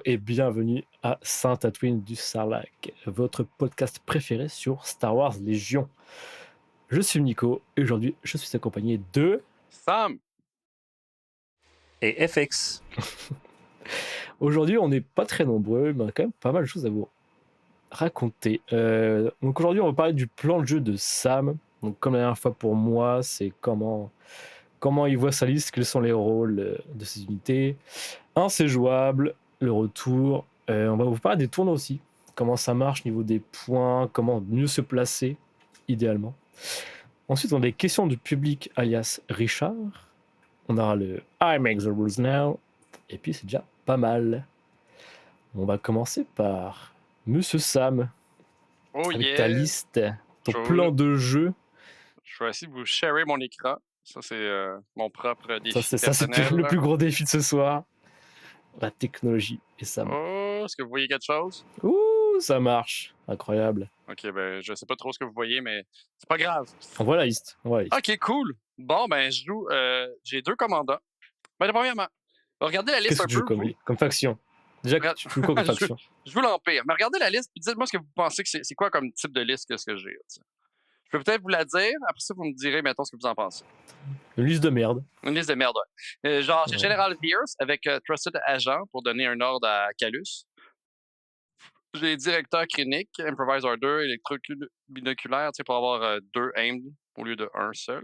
et bienvenue à Saint-Tatooine du Sarlac, votre podcast préféré sur Star Wars Légion. Je suis Nico et aujourd'hui je suis accompagné de... Sam! Et FX. Aujourd'hui on n'est pas très nombreux, mais on a quand même pas mal de choses à vous raconter. Donc aujourd'hui on va parler du plan de jeu de Sam. Donc comme la dernière fois pour moi, c'est comment il voit sa liste, quels sont les rôles de ses unités. C'est jouable, le retour. On va vous parler des tournois aussi. Comment ça marche niveau des points, comment mieux se placer, idéalement. Ensuite, on a des questions du public, alias Richard. On aura le I make the rules now. Et puis, c'est déjà pas mal. On va commencer par Monsieur Sam, Oh avec ta yeah! liste, ton Je plan vais, de jeu. je vais essayer de vous sharer mon écran. Ça, c'est mon propre défi Ça, c'est personnel. le plus gros défi de ce soir. La technologie et Sam. Oh, est-ce que vous voyez quelque chose? Ouh, ça marche. Incroyable. Ok, ben, je sais pas trop ce que vous voyez, mais c'est pas grave. On voit la liste. Ok, cool. Bon, ben, je joue. J'ai deux commandants. Ben, premièrement, regardez la liste Qu'est-ce un que tu joues peu, vous. comme faction? Déjà, Regarde- tu joues quoi comme je, faction? je joue l'Empire. Mais regardez la liste, puis dites-moi ce que vous pensez que c'est quoi comme type de liste que ce que j'ai. Tu sais. Je peux peut-être vous la dire. Après ça, vous me direz, mettons, ce que vous en pensez. Une liste de merde. Une liste de merde, ouais. Genre, j'ai Ouais. General Veers avec Trusted Agent pour donner un ordre à Calus. J'ai Directeur Clinique, Improviser 2, Électro-binoculaire, tu sais, pour avoir deux aims au lieu de un seul.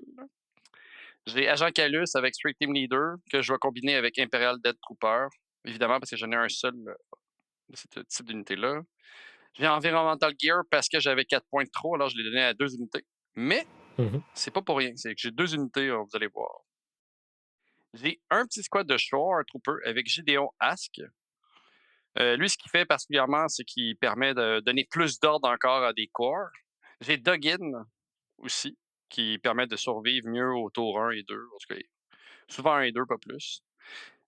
J'ai Agent Calus avec Street Team Leader, que je vais combiner avec Imperial Dead Trooper, évidemment, parce que j'en ai un seul de ce type d'unité-là. J'ai Environmental Gear parce que j'avais 4 points de trop, alors je l'ai donné à 2 unités. Mais Mhm. c'est pas pour rien, c'est que j'ai 2 unités, vous allez voir. J'ai un petit squad de Shore, un trooper, avec Gideon Ask. Lui, ce qu'il fait particulièrement, c'est qu'il permet de donner plus d'ordre encore à des corps. J'ai Dugin aussi, qui permet de survivre mieux au tour 1 et 2. En tout cas, souvent 1 et 2, pas plus.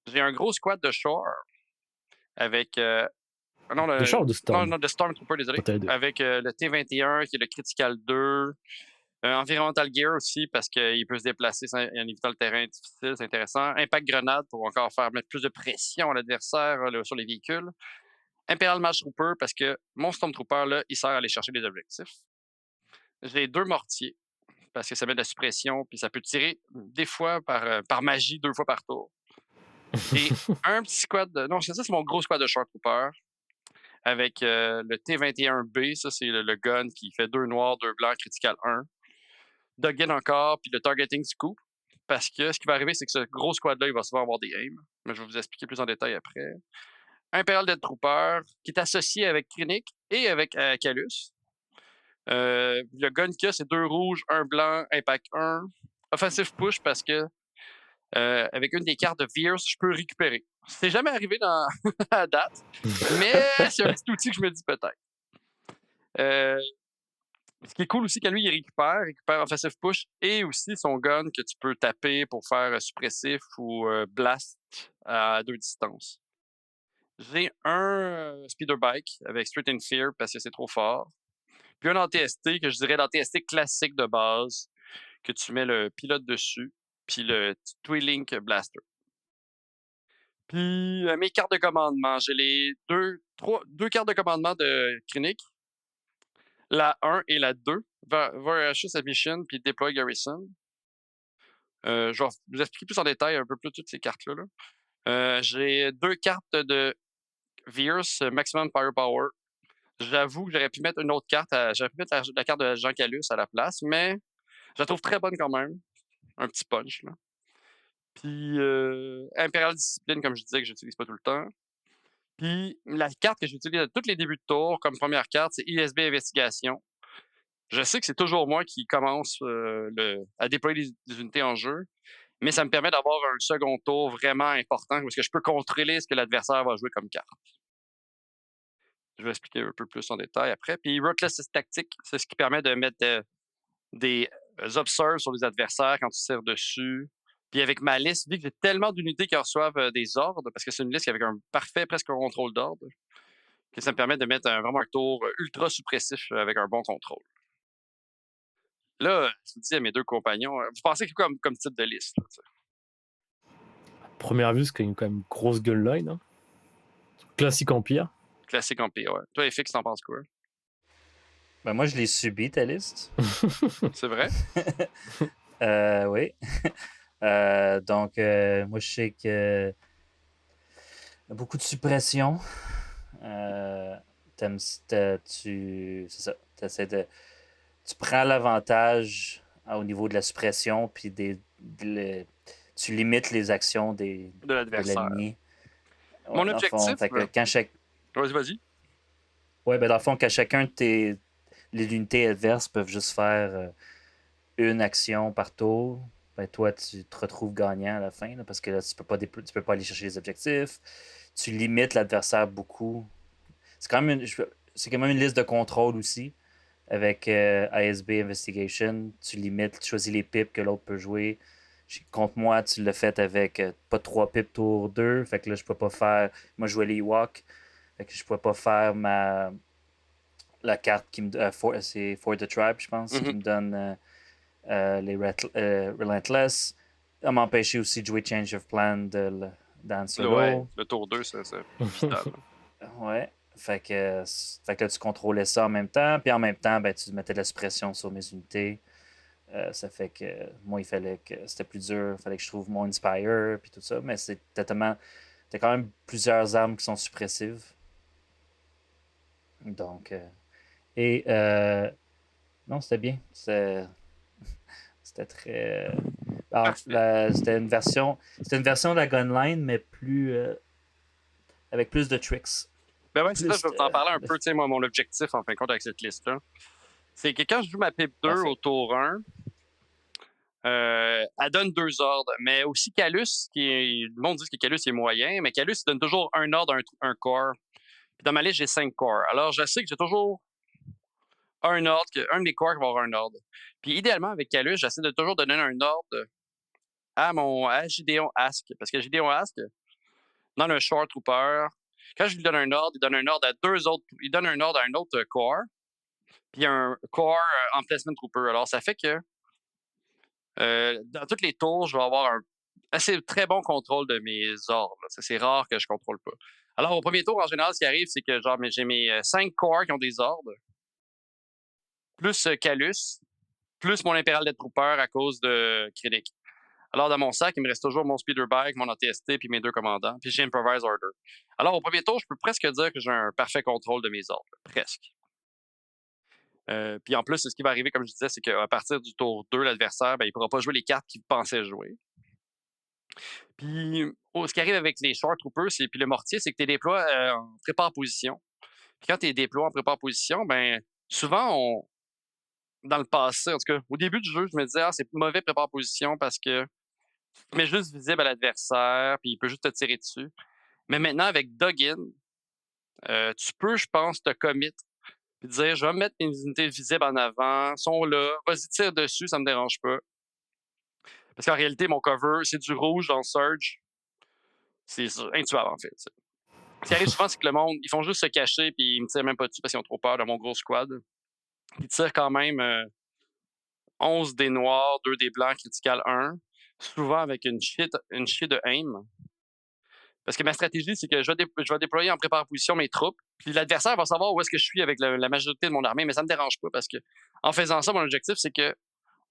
J'ai un gros squad de Shore avec. Non, De Char ou de non, Storm? de Stormtrooper, Oh, désolé. t'as les deux. Avec le T-21, qui est le Critical 2. Environmental Gear aussi, parce qu'il peut se déplacer en évitant le terrain difficile, c'est intéressant. Impact Grenade pour encore faire mettre plus de pression à l'adversaire sur les véhicules. Imperial Match Trooper, parce que mon Stormtrooper, là, il sert à aller chercher des objectifs. J'ai 2 mortiers, parce que ça met de la suppression, puis ça peut tirer des fois par magie 2 fois par tour. J'ai un petit squad de... Non, ça, c'est mon gros squad de Shark Trooper, avec le T-21B, ça, c'est le gun qui fait 2 noirs, 2 blancs, critical 1. Duggan encore, puis le Targeting Scoop, parce que ce qui va arriver, c'est que ce gros squad-là, il va souvent avoir des aims, mais je vais vous expliquer plus en détail après. Imperial Dead Trooper, qui est associé avec Krennic et avec Calus. Le gun qu'il y a, c'est 2 rouges, 1 blanc, impact 1. Offensive push parce que avec une des cartes de Veers, je peux récupérer. C'est jamais arrivé dans à date, mais c'est un petit outil que je me dis peut-être. Ce qui est cool aussi, quand lui, il récupère offensive push et aussi son gun que tu peux taper pour faire suppressif ou blast à 2 distances. J'ai un speeder bike avec Street and Fear parce que c'est trop fort. Puis un ATST que je dirais l'ATST classique de base, que tu mets le pilote dessus, puis le Twilink Blaster. Puis mes cartes de commandement, j'ai les deux cartes de commandement de Krennic, la 1 et la 2, VRHS Mission puis Deploy Garrison. Je vais vous expliquer plus en détail un peu plus toutes ces cartes-là. J'ai 2 cartes de Veers, Maximum Firepower. J'avoue que j'aurais pu mettre une autre carte, j'aurais pu mettre la carte de Jean Calus à la place, mais je la trouve très bonne quand même. Un petit punch, là. Puis Imperial Discipline, comme je disais, que j'utilise pas tout le temps. Puis la carte que j'utilise à tous les débuts de tour, comme première carte, c'est ISB Investigation. Je sais que c'est toujours moi qui commence à déployer des unités en jeu, mais ça me permet d'avoir un second tour vraiment important parce que je peux contrôler ce que l'adversaire va jouer comme carte. Je vais expliquer un peu plus en détail après. Puis Ruthless Tactique, c'est ce qui permet de mettre des observes sur les adversaires quand tu tires dessus. Puis avec ma liste, vu que j'ai tellement d'unités qui reçoivent des ordres, parce que c'est une liste avec un parfait presque un contrôle d'ordre, que ça me permet de mettre vraiment un tour ultra suppressif avec un bon contrôle. Là, je vous dis à mes deux compagnons, vous pensez que comme type de liste? Là, Première vue, c'est quand même une grosse gun line. Hein. Classique Empire. Classique Empire, ouais. Toi, FX, t'en penses quoi? Ben, moi, je l'ai subi, ta liste. C'est vrai? Oui. Donc, moi, je sais que beaucoup de suppression. T'aimes, c'est ça. Tu prends l'avantage au niveau de la suppression, puis tu limites les actions De de l'adversaire. l'ennemi. Ouais, Mon dans le fond, objectif... fait que quand Vas-y. ouais, ben dans le fond, quand chacun de les unités adverses peuvent juste faire une action par tour, ben toi, tu te retrouves gagnant à la fin, là, parce que là, tu peux pas aller chercher les objectifs. Tu limites l'adversaire beaucoup. C'est quand même une liste de contrôle aussi. Avec ISB Investigation, tu limites, tu choisis les pips que l'autre peut jouer. Contre moi, tu l'as fait avec pas 3 pips tour 2. Fait que là, je peux pas faire. Moi, je jouais les Ewok. Fait que je pouvais pas faire la carte qui me c'est For the Tribe, je pense, qui Mhm. me donne les Relentless. Ça m'empêchait aussi de jouer Change of Plan dans solo. Ouais, le tour 2, c'est vital. Ouais. Fait que là, tu contrôlais ça en même temps. Puis en même temps, ben, tu mettais de la suppression sur mes unités. Ça fait que moi, il fallait que c'était plus dur. Il fallait que je trouve mon Inspire. Puis tout ça. Mais t'as quand même plusieurs armes qui sont suppressives. Donc. Et. Non, c'était bien. C'était très. Alors, c'était une version. C'était une version de la Gunline, mais plus. Avec plus de tricks. Ben ouais, c'est ça, Plus je vais t'en parler un de- peu, tu sais, moi, mon objectif, en fin de compte, avec cette liste-là. C'est que quand je joue ma pipe 2 Parfait. au tour 1, elle donne 2 ordres. Mais aussi Calus, le monde dit que Calus est moyen, mais Calus il donne toujours un ordre, un core. Puis dans ma liste, j'ai 5 cores. Alors je sais que j'ai toujours un ordre, un de mes cores qui va avoir un ordre. Puis idéalement, avec Calus, j'essaie de toujours donner un ordre à Gideon Ask. Parce que Gideon Ask, dans un short trooper, quand je lui donne un ordre, il donne un ordre à deux autres. Il donne un ordre à un autre core, puis un core en placement trooper. Alors ça fait que dans tous les tours, je vais avoir un assez très bon contrôle de mes ordres. C'est rare que je contrôle pas. Alors, au premier tour, en général, ce qui arrive, c'est que genre, j'ai mes 5 corps qui ont des ordres, plus Calus, plus mon Imperial Death Trooper à cause de Krennic. Alors, dans mon sac, il me reste toujours mon Speeder Bike, mon ATST, puis mes 2 commandants, puis j'ai Improvise Order. Alors, au premier tour, je peux presque dire que j'ai un parfait contrôle de mes ordres. Presque. Puis en plus, ce qui va arriver, comme je disais, c'est qu'à partir du tour 2, l'adversaire, ben, il ne pourra pas jouer les cartes qu'il pensait jouer. Puis, ce qui arrive avec les Short Troopers puis le mortier, c'est que tu les déploies en prépare-position. Puis quand tu les déploies en prépare-position, ben souvent, dans le passé, en tout cas, au début du jeu, je me disais, c'est mauvais prépare-position parce que tu mets juste visible à l'adversaire, puis il peut juste te tirer dessus. Mais maintenant, avec Dugin, tu peux, je pense, te commit, puis dire, je vais mettre mes unités visibles en avant, sont là, vas-y, tire dessus, ça me dérange pas. Parce qu'en réalité, mon cover, c'est du rouge dans Surge. C'est intuable, en fait. T'sais. Ce qui arrive souvent, c'est que le monde, ils font juste se cacher, puis ils me tirent même pas dessus parce qu'ils ont trop peur de mon gros squad. Ils tirent quand même 11 des noirs, 2 des blancs, critical 1, souvent avec une shit de aim. Parce que ma stratégie, c'est que je vais déployer en prépare-position mes troupes, puis l'adversaire va savoir où est-ce que je suis avec la majorité de mon armée, mais ça me dérange pas parce que en faisant ça, mon objectif, c'est que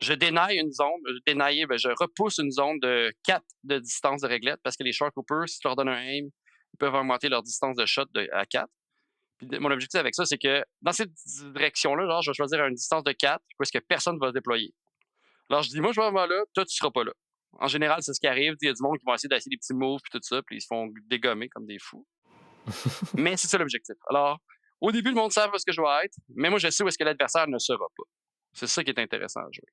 je dénaille une zone, je repousse une zone de 4 de distance de réglette parce que les Short Troopers, si tu leur donnes un aim, ils peuvent augmenter leur distance de shot à 4. Puis mon objectif avec ça, c'est que dans cette direction-là, genre, je vais choisir une distance de 4 où est-ce que personne va se déployer. Alors, je dis, moi, je vais aller là, toi, tu seras pas là. En général, c'est ce qui arrive. Il y a du monde qui va essayer d'essayer des petits moves puis tout ça, puis ils se font dégommer comme des fous. Mais c'est ça l'objectif. Alors, au début, le monde sait où est-ce que je vais être, mais moi, je sais où est-ce que l'adversaire ne sera pas. C'est ça qui est intéressant à jouer.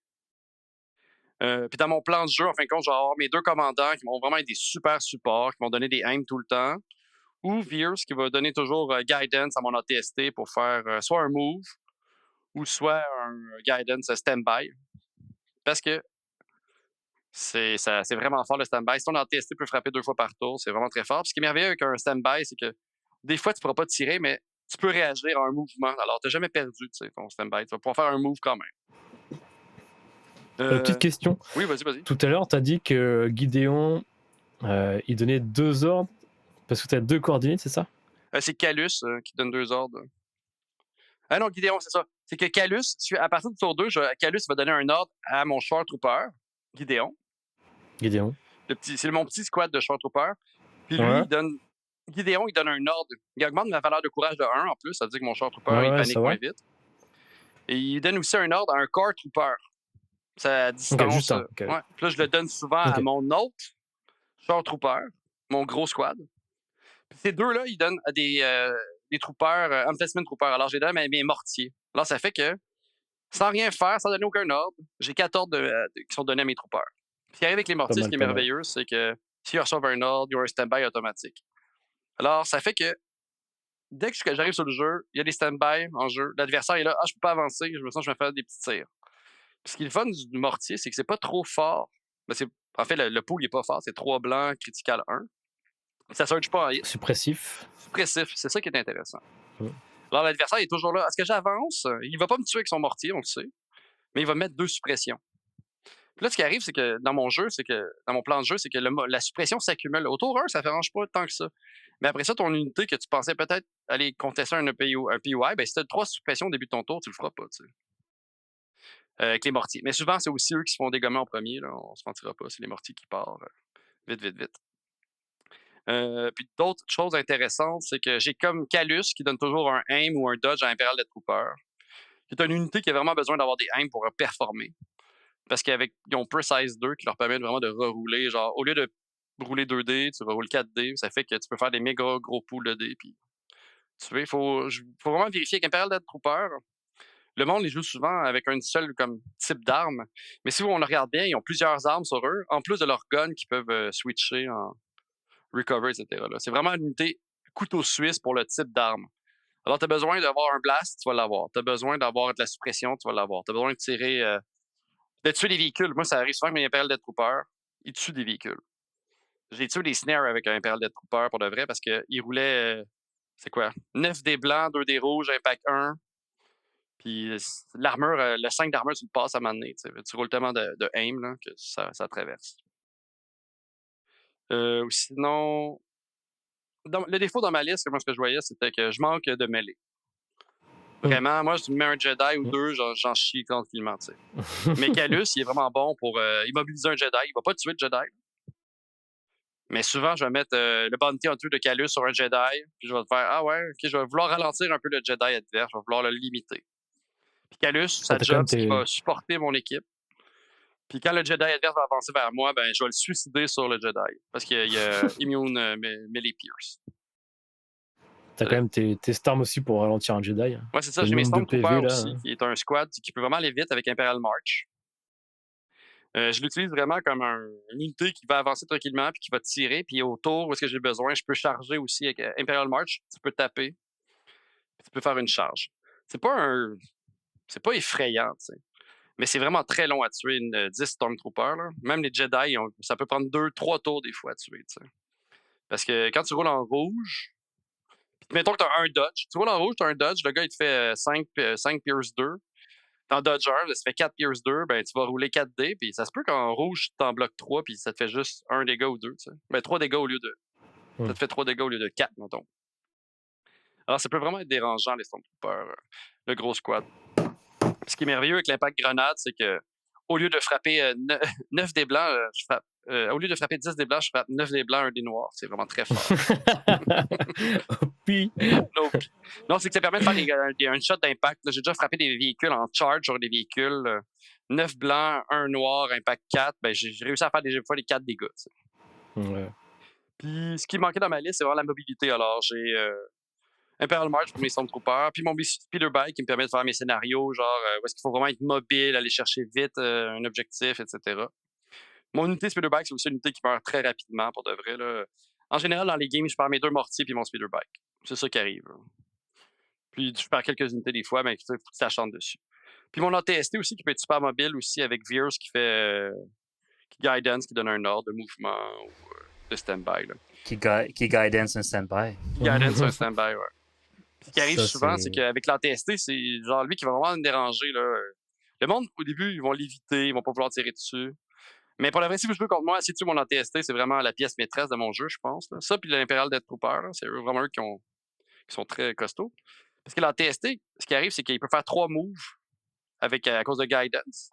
Puis dans mon plan de jeu, en fin de compte, je vais avoir mes 2 commandants qui vont vraiment être des super supports, qui vont donner des aims tout le temps, ou Veers qui va donner toujours guidance à mon ATST pour faire soit un move ou soit un guidance stand-by. Parce que c'est vraiment fort le stand-by. Si ton ATST peut frapper 2 fois par tour, c'est vraiment très fort. Puis ce qui est merveilleux avec un stand-by, c'est que des fois, tu ne pourras pas tirer, mais tu peux réagir à un mouvement. Alors, tu n'as jamais perdu ton stand-by. Tu vas pouvoir faire un move quand même. Petite question. Oui, vas-y. Tout à l'heure, tu as dit que Gideon, il donnait 2 ordres parce que tu as 2 coordonnées, c'est ça? C'est Calus qui donne 2 ordres. Ah non, Gideon, c'est ça. C'est que Calus, à partir du tour 2, Calus va donner un ordre à mon Short Trooper, Gideon. Gideon. C'est mon petit squad de Short Trooper. Puis lui, Ouais. Gideon, il donne un ordre. Il augmente ma valeur de courage de 1 en plus. Ça veut dire que mon Short Trooper, il Ouais, panique ça moins va. vite. Et il donne aussi un ordre à un Core Trooper. C'est à Ok, distance. juste un. Ok. Ouais. Puis là, je le donne souvent à Ok. mon autre Short Trooper, mon gros squad. Puis ces deux-là, ils donnent à des troopers, Amphasmin Troopers. Alors, j'ai donné mes mortiers. Alors, ça fait que, sans rien faire, sans donner aucun ordre, j'ai 4 ordres qui sont donnés à mes troopers. Ce qui arrive avec les Pas mortiers, ce mal, qui est pas mal. merveilleux, c'est que s'ils reçoivent un ordre, ils ont un stand-by automatique. Alors, ça fait que dès que j'arrive sur le jeu, il y a des stand-by en jeu. L'adversaire est là, je peux pas avancer, je me sens que je vais faire des petits tirs. Puis ce qui est le fun du mortier, c'est que c'est pas trop fort. Ben, en fait, le pool il est pas fort, c'est 3 blancs, critical 1. Ça surge pas en hit. Suppressif. Suppressif, c'est ça qui est intéressant. Mm. Alors, l'adversaire est toujours là. Est-ce que j'avance? Il va pas me tuer avec son mortier, on le sait, mais il va mettre 2 suppressions. Puis là, ce qui arrive, c'est que dans mon plan de jeu, c'est que la suppression s'accumule. Au tour 1, ça ne dérange pas tant que ça. Mais après ça, ton unité que tu pensais peut-être aller contester un POI, ben, si tu as 3 suppressions au début de ton tour, tu le feras pas, tu sais. Avec les mortiers. Mais souvent, c'est aussi eux qui se font dégommer en premier, là. On se mentira pas. C'est les mortiers qui partent vite, vite, vite. Puis d'autres choses intéressantes, c'est que j'ai comme Calus qui donne toujours un aim ou un dodge à Imperial Death Trooper. C'est une unité qui a vraiment besoin d'avoir des aims pour performer. Parce qu'ils ont Precise 2 qui leur permet vraiment de rerouler. Genre, au lieu de rouler 2D, tu reroules 4D. Ça fait que tu peux faire des méga gros pools de dés. Puis, il faut vraiment vérifier avec Imperial Death Trooper. Le monde les joue souvent avec un seul comme type d'arme. Mais si on le regarde bien, ils ont plusieurs armes sur eux, en plus de leurs guns qui peuvent switcher en recover, etc. C'est vraiment une unité couteau suisse pour le type d'arme. Alors, tu as besoin d'avoir un blast, tu vas l'avoir. Tu as besoin d'avoir de la suppression, tu vas l'avoir. Tu as besoin de tirer, de tuer des véhicules. Moi, ça arrive souvent avec mes Imperial Death Troopers, ils tuent des véhicules. J'ai tué des snares avec un Imperial Death Trooper pour de vrai parce qu'il roulait, c'est quoi, 9 des blancs, 2 des rouges, impact 1. Puis l'armure, le 5 d'armure, tu le passes à un moment donné. Tu roules tellement de aim là, que ça traverse. Ou sinon, le défaut dans ma liste, comment ce que je voyais, c'était que je manque de mêlée. Vraiment, moi, je mets un Jedi ou 2, j'en chie tranquillement, tu sais. Mais Calus, il est vraiment bon pour immobiliser un Jedi. Il va pas tuer le Jedi. Mais souvent, je vais mettre le bounty hunter de Calus sur un Jedi, puis je vais faire « Ah ouais, ok, je vais vouloir ralentir un peu le Jedi adverse, je vais vouloir le limiter. » Puis Calus, Ah, sa t'as quand job, même c'est qu'il va supporter mon équipe. Puis quand le Jedi adverse va avancer vers moi, ben je vais le suicider sur le Jedi. Parce qu'il y a Immune Melee Pierce. T'as quand même tes Storms aussi pour ralentir un Jedi. Ouais, c'est ça. Le J'ai mes nombre de Stormtroopers PV là. aussi, qui est un squad qui peut vraiment aller vite avec Imperial March. Je l'utilise vraiment comme une unité qui va avancer tranquillement puis qui va tirer. Puis autour, où est-ce que j'ai besoin, je peux charger aussi avec Imperial March. Tu peux taper. Puis tu peux faire une charge. C'est pas effrayant, tu sais. Mais c'est vraiment très long à tuer une 10 Stormtroopers. Là. Même les Jedi, ça peut prendre 2-3 tours des fois à tuer, tu sais. Parce que quand tu roules en rouge, puis mettons que tu as un dodge. Tu roules en rouge, tu as un dodge, le gars il te fait 5 Pierce 2. Dans Dodger, là, ça fait 4 Pierce 2, ben tu vas rouler 4 dés, puis ça se peut qu'en rouge, tu t'en bloques 3, puis ça te fait juste 1 dégât ou 2, tu sais. Ben 3 dégâts au lieu de. Ça te fait 3 dégâts au lieu de 4, mettons. Alors, ça peut vraiment être dérangeant, les Stormtroopers, le gros squad. Ce qui est merveilleux avec l'impact grenade, c'est que au lieu de frapper 9 des blancs, je frappe. Au lieu de frapper 10 des blancs, je frappe 9 des blancs, 1 des noirs. C'est vraiment très fort. Puis. Non, c'est que ça permet de faire un shot d'impact. J'ai déjà frappé des véhicules en charge sur des véhicules. 9 blancs, 1 noir, impact 4. Ben, j'ai réussi à faire des fois les 4 dégâts. Ouais. Puis ce qui manquait dans ma liste, c'est vraiment la mobilité. Alors, j'ai Imperial March pour mes Stormtroopers, puis mon Speederbike qui me permet de faire mes scénarios, genre où est-ce qu'il faut vraiment être mobile, aller chercher vite un objectif, etc. Mon unité Speederbike, c'est aussi une unité qui meurt très rapidement, pour de vrai. Là. En général, dans les games, je perds mes 2 mortiers puis mon Speederbike. C'est ça qui arrive. Là. Puis je perds quelques unités des fois, mais il faut que tu t'acharnes dessus. Puis mon ATST aussi, qui peut être super mobile aussi, avec Veers qui fait Guidance, qui donne un ordre de mouvement ou de stand-by. Là. Qui guidance un stand-by. Guidance, un stand-by, ouais. Ce qui arrive Ça, souvent, c'est qu'avec l'ATST, c'est genre lui qui va vraiment me déranger. Là. Le monde, au début, ils vont l'éviter, ils vont pas vouloir tirer dessus. Mais pour la vraie, si vous jouez contre moi, si tu mon ATST, c'est vraiment la pièce maîtresse de mon jeu, je pense. Là. Ça, puis l'Imperial Death Trooper, là, c'est vraiment eux qui ont qui sont très costauds. Parce que dans TST, ce qui arrive, c'est qu'il peut faire 3 moves à cause de guidance.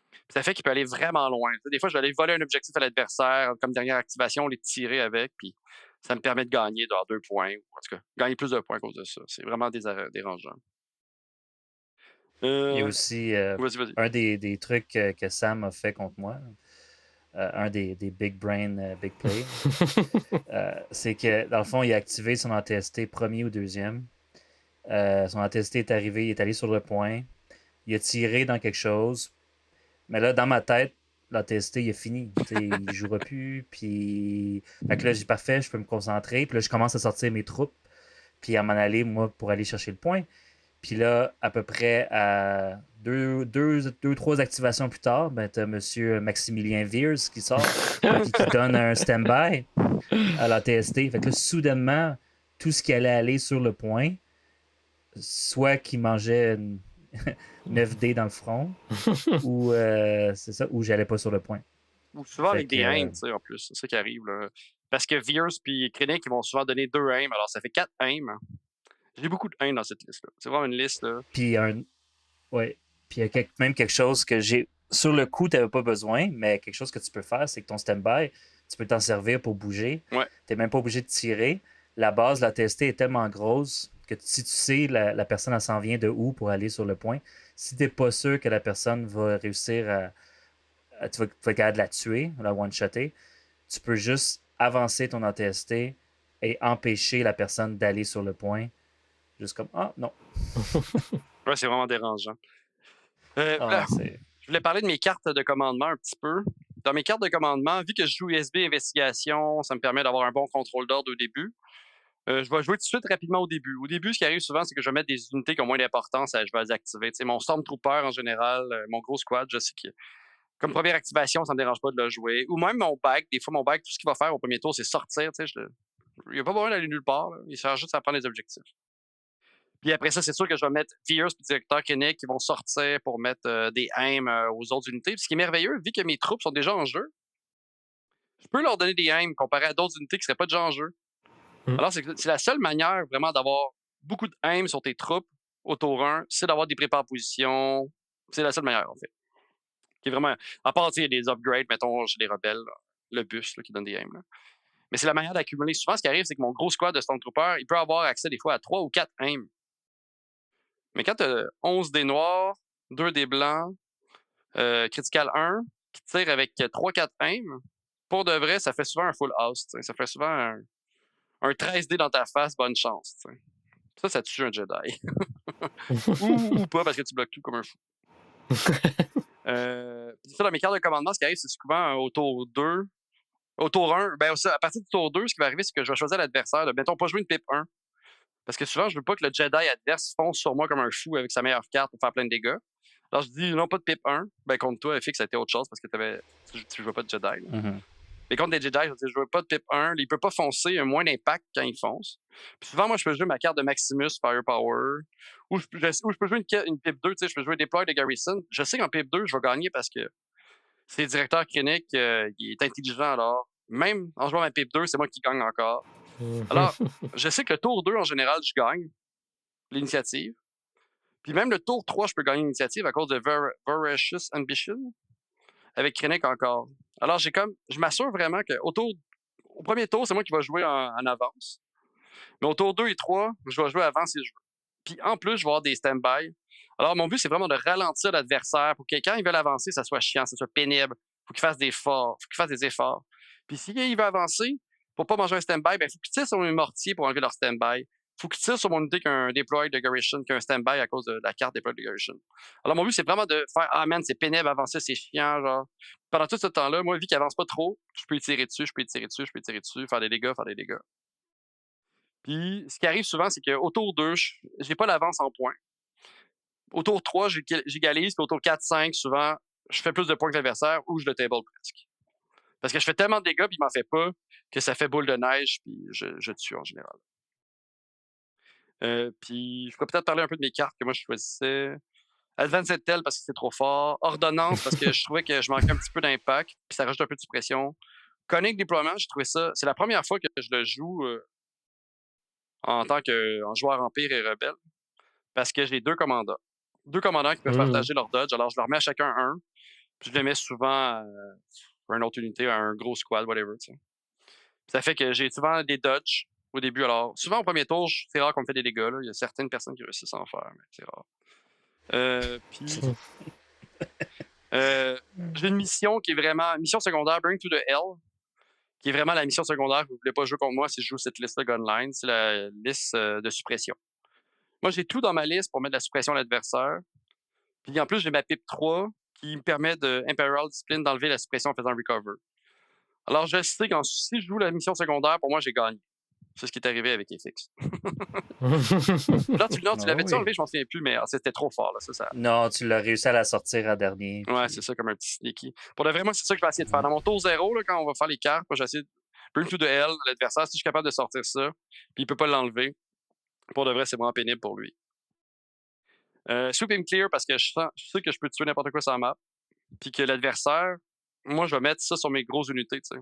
Puis ça fait qu'il peut aller vraiment loin. Tu sais, des fois, je vais aller voler un objectif à l'adversaire, comme dernière activation, les tirer avec, puis ça me permet de gagner dans 2 points, ou en tout cas, gagner plus de points à cause de ça. C'est vraiment dérangeant. Il y a Euh, aussi vas-y. un des trucs que Sam a fait contre moi, un des big brain, big play, c'est que dans le fond, il a activé son ATST premier ou deuxième. Son ATST est arrivé, il est allé sur le point, il a tiré dans quelque chose, mais là, dans ma tête, l'ATST, il est fini. Il ne jouera plus, puis... Fait que là, j'ai parfait, je peux me concentrer, puis là, je commence à sortir mes troupes, puis à m'en aller, moi, pour aller chercher le point. Puis là, à peu près à trois activations plus tard, ben, tu as M. Maximilien Veers qui sort puis qui donne un stand-by à la TST. Fait que là, soudainement, tout ce qui allait aller sur le point, soit qu'il mangeait 9D dans le front, ou c'est ça, ou j'allais pas sur le point. Ou souvent Fait avec des aims, tu sais, en plus. C'est ça qui arrive, là. Parce que Veers puis Krennic, ils vont souvent donner 2 aims, alors ça fait 4 aims. J'ai beaucoup de aims dans cette liste-là. C'est vraiment une liste, là. Puis ouais. Puis il y a même quelque chose que j'ai. Sur le coup, tu n'avais pas besoin, mais quelque chose que tu peux faire, c'est que ton stand-by, tu peux t'en servir pour bouger. Ouais. Tu n'es même pas obligé de tirer. La base de la TST est tellement grosse que si tu sais la personne elle s'en vient de où pour aller sur le point, si tu n'es pas sûr que la personne va réussir tu vas être capable de la tuer, la one-shotter, tu peux juste avancer ton ATST et empêcher la personne d'aller sur le point. Juste comme, ah non. Ouais, c'est vraiment dérangeant. Ah, c'est... Je voulais parler de mes cartes de commandement un petit peu. Dans mes cartes de commandement, vu que je joue USB Investigation, ça me permet d'avoir un bon contrôle d'ordre au début. Je vais jouer tout de suite rapidement au début. Au début, ce qui arrive souvent, c'est que je vais mettre des unités qui ont moins d'importance, je vais les activer. Tu sais, mon Stormtrooper en général, mon gros squad, je sais que comme première activation, ça me dérange pas de le jouer. Ou même mon bag, des fois mon bag, tout ce qu'il va faire au premier tour, c'est sortir. Tu sais, il n'y a pas besoin d'aller nulle part. Là. Il sert juste à prendre les objectifs. Puis après ça, c'est sûr que je vais mettre Veers et Directeur Krennic qui vont sortir pour mettre des aims aux autres unités. Puis ce qui est merveilleux, vu que mes troupes sont déjà en jeu, je peux leur donner des aims comparé à d'autres unités qui ne seraient pas déjà en jeu. Alors, c'est la seule manière vraiment d'avoir beaucoup de aims sur tes troupes au tour 1, c'est d'avoir des prépares position. C'est la seule manière, en fait. Qui est vraiment. À part, il y a des upgrades, mettons, chez les rebelles, là, le bus là, qui donne des aims. Là. Mais c'est la manière d'accumuler. Souvent, ce qui arrive, c'est que mon gros squad de Stormtrooper, il peut avoir accès des fois à 3 ou 4 aims. Mais quand tu as 11 des noirs, 2 des blancs, Critical 1, qui tire avec 3-4 aims, pour de vrai, ça fait souvent un full house. T'sais. Ça fait souvent un 13D dans ta face, bonne chance. T'sais. Ça tue un Jedi. ou pas, parce que tu bloques tout comme un fou. Ça, dans mes cartes de commandement, ce qui arrive, c'est souvent au tour 2. Au tour 1, ben, à partir du tour 2, ce qui va arriver, c'est que je vais choisir l'adversaire. Mettons, pas jouer une pipe 1. Parce que souvent, je veux pas que le Jedi adverse fonce sur moi comme un fou avec sa meilleure carte pour faire plein de dégâts. Alors, je dis non, pas de pip 1. Ben, contre toi, FX, ça a été autre chose parce que tu jouais pas de Jedi. Mm-hmm. Mais contre des Jedi, je veux pas de pip 1. Il peut pas foncer, il a moins d'impact quand il fonce. Puis souvent, moi, je peux jouer ma carte de Maximus Firepower. Ou je peux jouer une pip 2. Je peux jouer Deploy de Garrison. Je sais qu'en pip 2, je vais gagner parce que c'est le directeur Krennic, il est intelligent alors. Même en jouant ma pip 2, c'est moi qui gagne encore. Alors, je sais que le tour 2, en général, je gagne l'initiative. Puis même le tour 3, je peux gagner l'initiative à cause de Voracious Ambition avec Krennic encore. Alors, je m'assure vraiment au premier tour, c'est moi qui vais jouer en avance. Mais au tour 2 et 3, je vais jouer avant si je veux. Puis en plus, je vais avoir des stand-by. Alors, mon but, c'est vraiment de ralentir l'adversaire pour que quand ils veulent avancer, ça soit chiant, ça soit pénible. Faut qu'il fasse des efforts. Puis s'il veut avancer, pour pas manger un stand-by, ben, faut qu'il tire sur mes mortiers pour enlever leur stand-by. Faut qu'il tire sur mon unité qui a un deploy de Garrison, qui a un stand-by à cause de la carte deploy de Garrison. Alors, mon but, c'est vraiment de faire, ah man, c'est pénible, avancer, c'est chiant, genre. Pendant tout ce temps-là, moi, vu qu'il avance pas trop, je peux y tirer dessus, faire des dégâts. Puis, ce qui arrive souvent, c'est qu'au tour 2, j'ai pas l'avance en points. Au tour 3, j'égalise, puis au tour 4-5, souvent, je fais plus de points que l'adversaire ou je le table presque. Parce que je fais tellement de dégâts, puis il m'en fait pas, que ça fait boule de neige, puis je tue en général. Puis, je pourrais peut-être parler un peu de mes cartes que moi je choisissais. Advanced Tel parce que c'est trop fort. Ordonnance parce que je trouvais que je manquais un petit peu d'impact, puis ça rajoute un peu de suppression. Conic Deployment, j'ai trouvé ça. C'est la première fois que je le joue en tant que joueur empire et rebelle parce que j'ai deux commandants. Deux commandants qui peuvent partager leur dodge. Alors, je leur mets à chacun un. Puis je les mets souvent pour une autre unité, un gros squad, whatever. Tu sais. Ça fait que j'ai souvent des dodges au début. Alors, souvent au premier tour, c'est rare qu'on me fait des dégâts. Là. Il y a certaines personnes qui réussissent à en faire, mais c'est rare. Puis, j'ai une mission qui est vraiment mission secondaire, Bring to the Hell, qui est vraiment la mission secondaire que vous voulez pas jouer contre moi si je joue cette liste-là Gunline. C'est la liste de suppression. Moi, j'ai tout dans ma liste pour mettre de la suppression à l'adversaire. Puis en plus, j'ai ma pipe 3 qui me permet de Imperial Discipline d'enlever la suppression en faisant un recover. Alors, je sais que si je joue la mission secondaire, pour moi, j'ai gagné. C'est ce qui est arrivé avec FX. Là, tu l'avais-tu enlevé? Je m'en souviens plus, mais c'était trop fort. Là, ça. Non, tu l'as réussi à la sortir à dernier. Ouais, puis- c'est ça, comme un petit sneaky. Pour de vrai, moi, c'est ça que je vais essayer de faire. Dans mon tour 0, là, quand on va faire les cartes, moi, j'ai essayé de Bring to the Hell l'adversaire, si je suis capable de sortir ça, puis il peut pas l'enlever. Pour de vrai, c'est vraiment pénible pour lui. Sweep him clear parce que je sais que je peux tuer n'importe quoi sur la map. Puis que l'adversaire, moi, je vais mettre ça sur mes grosses unités, tu sais.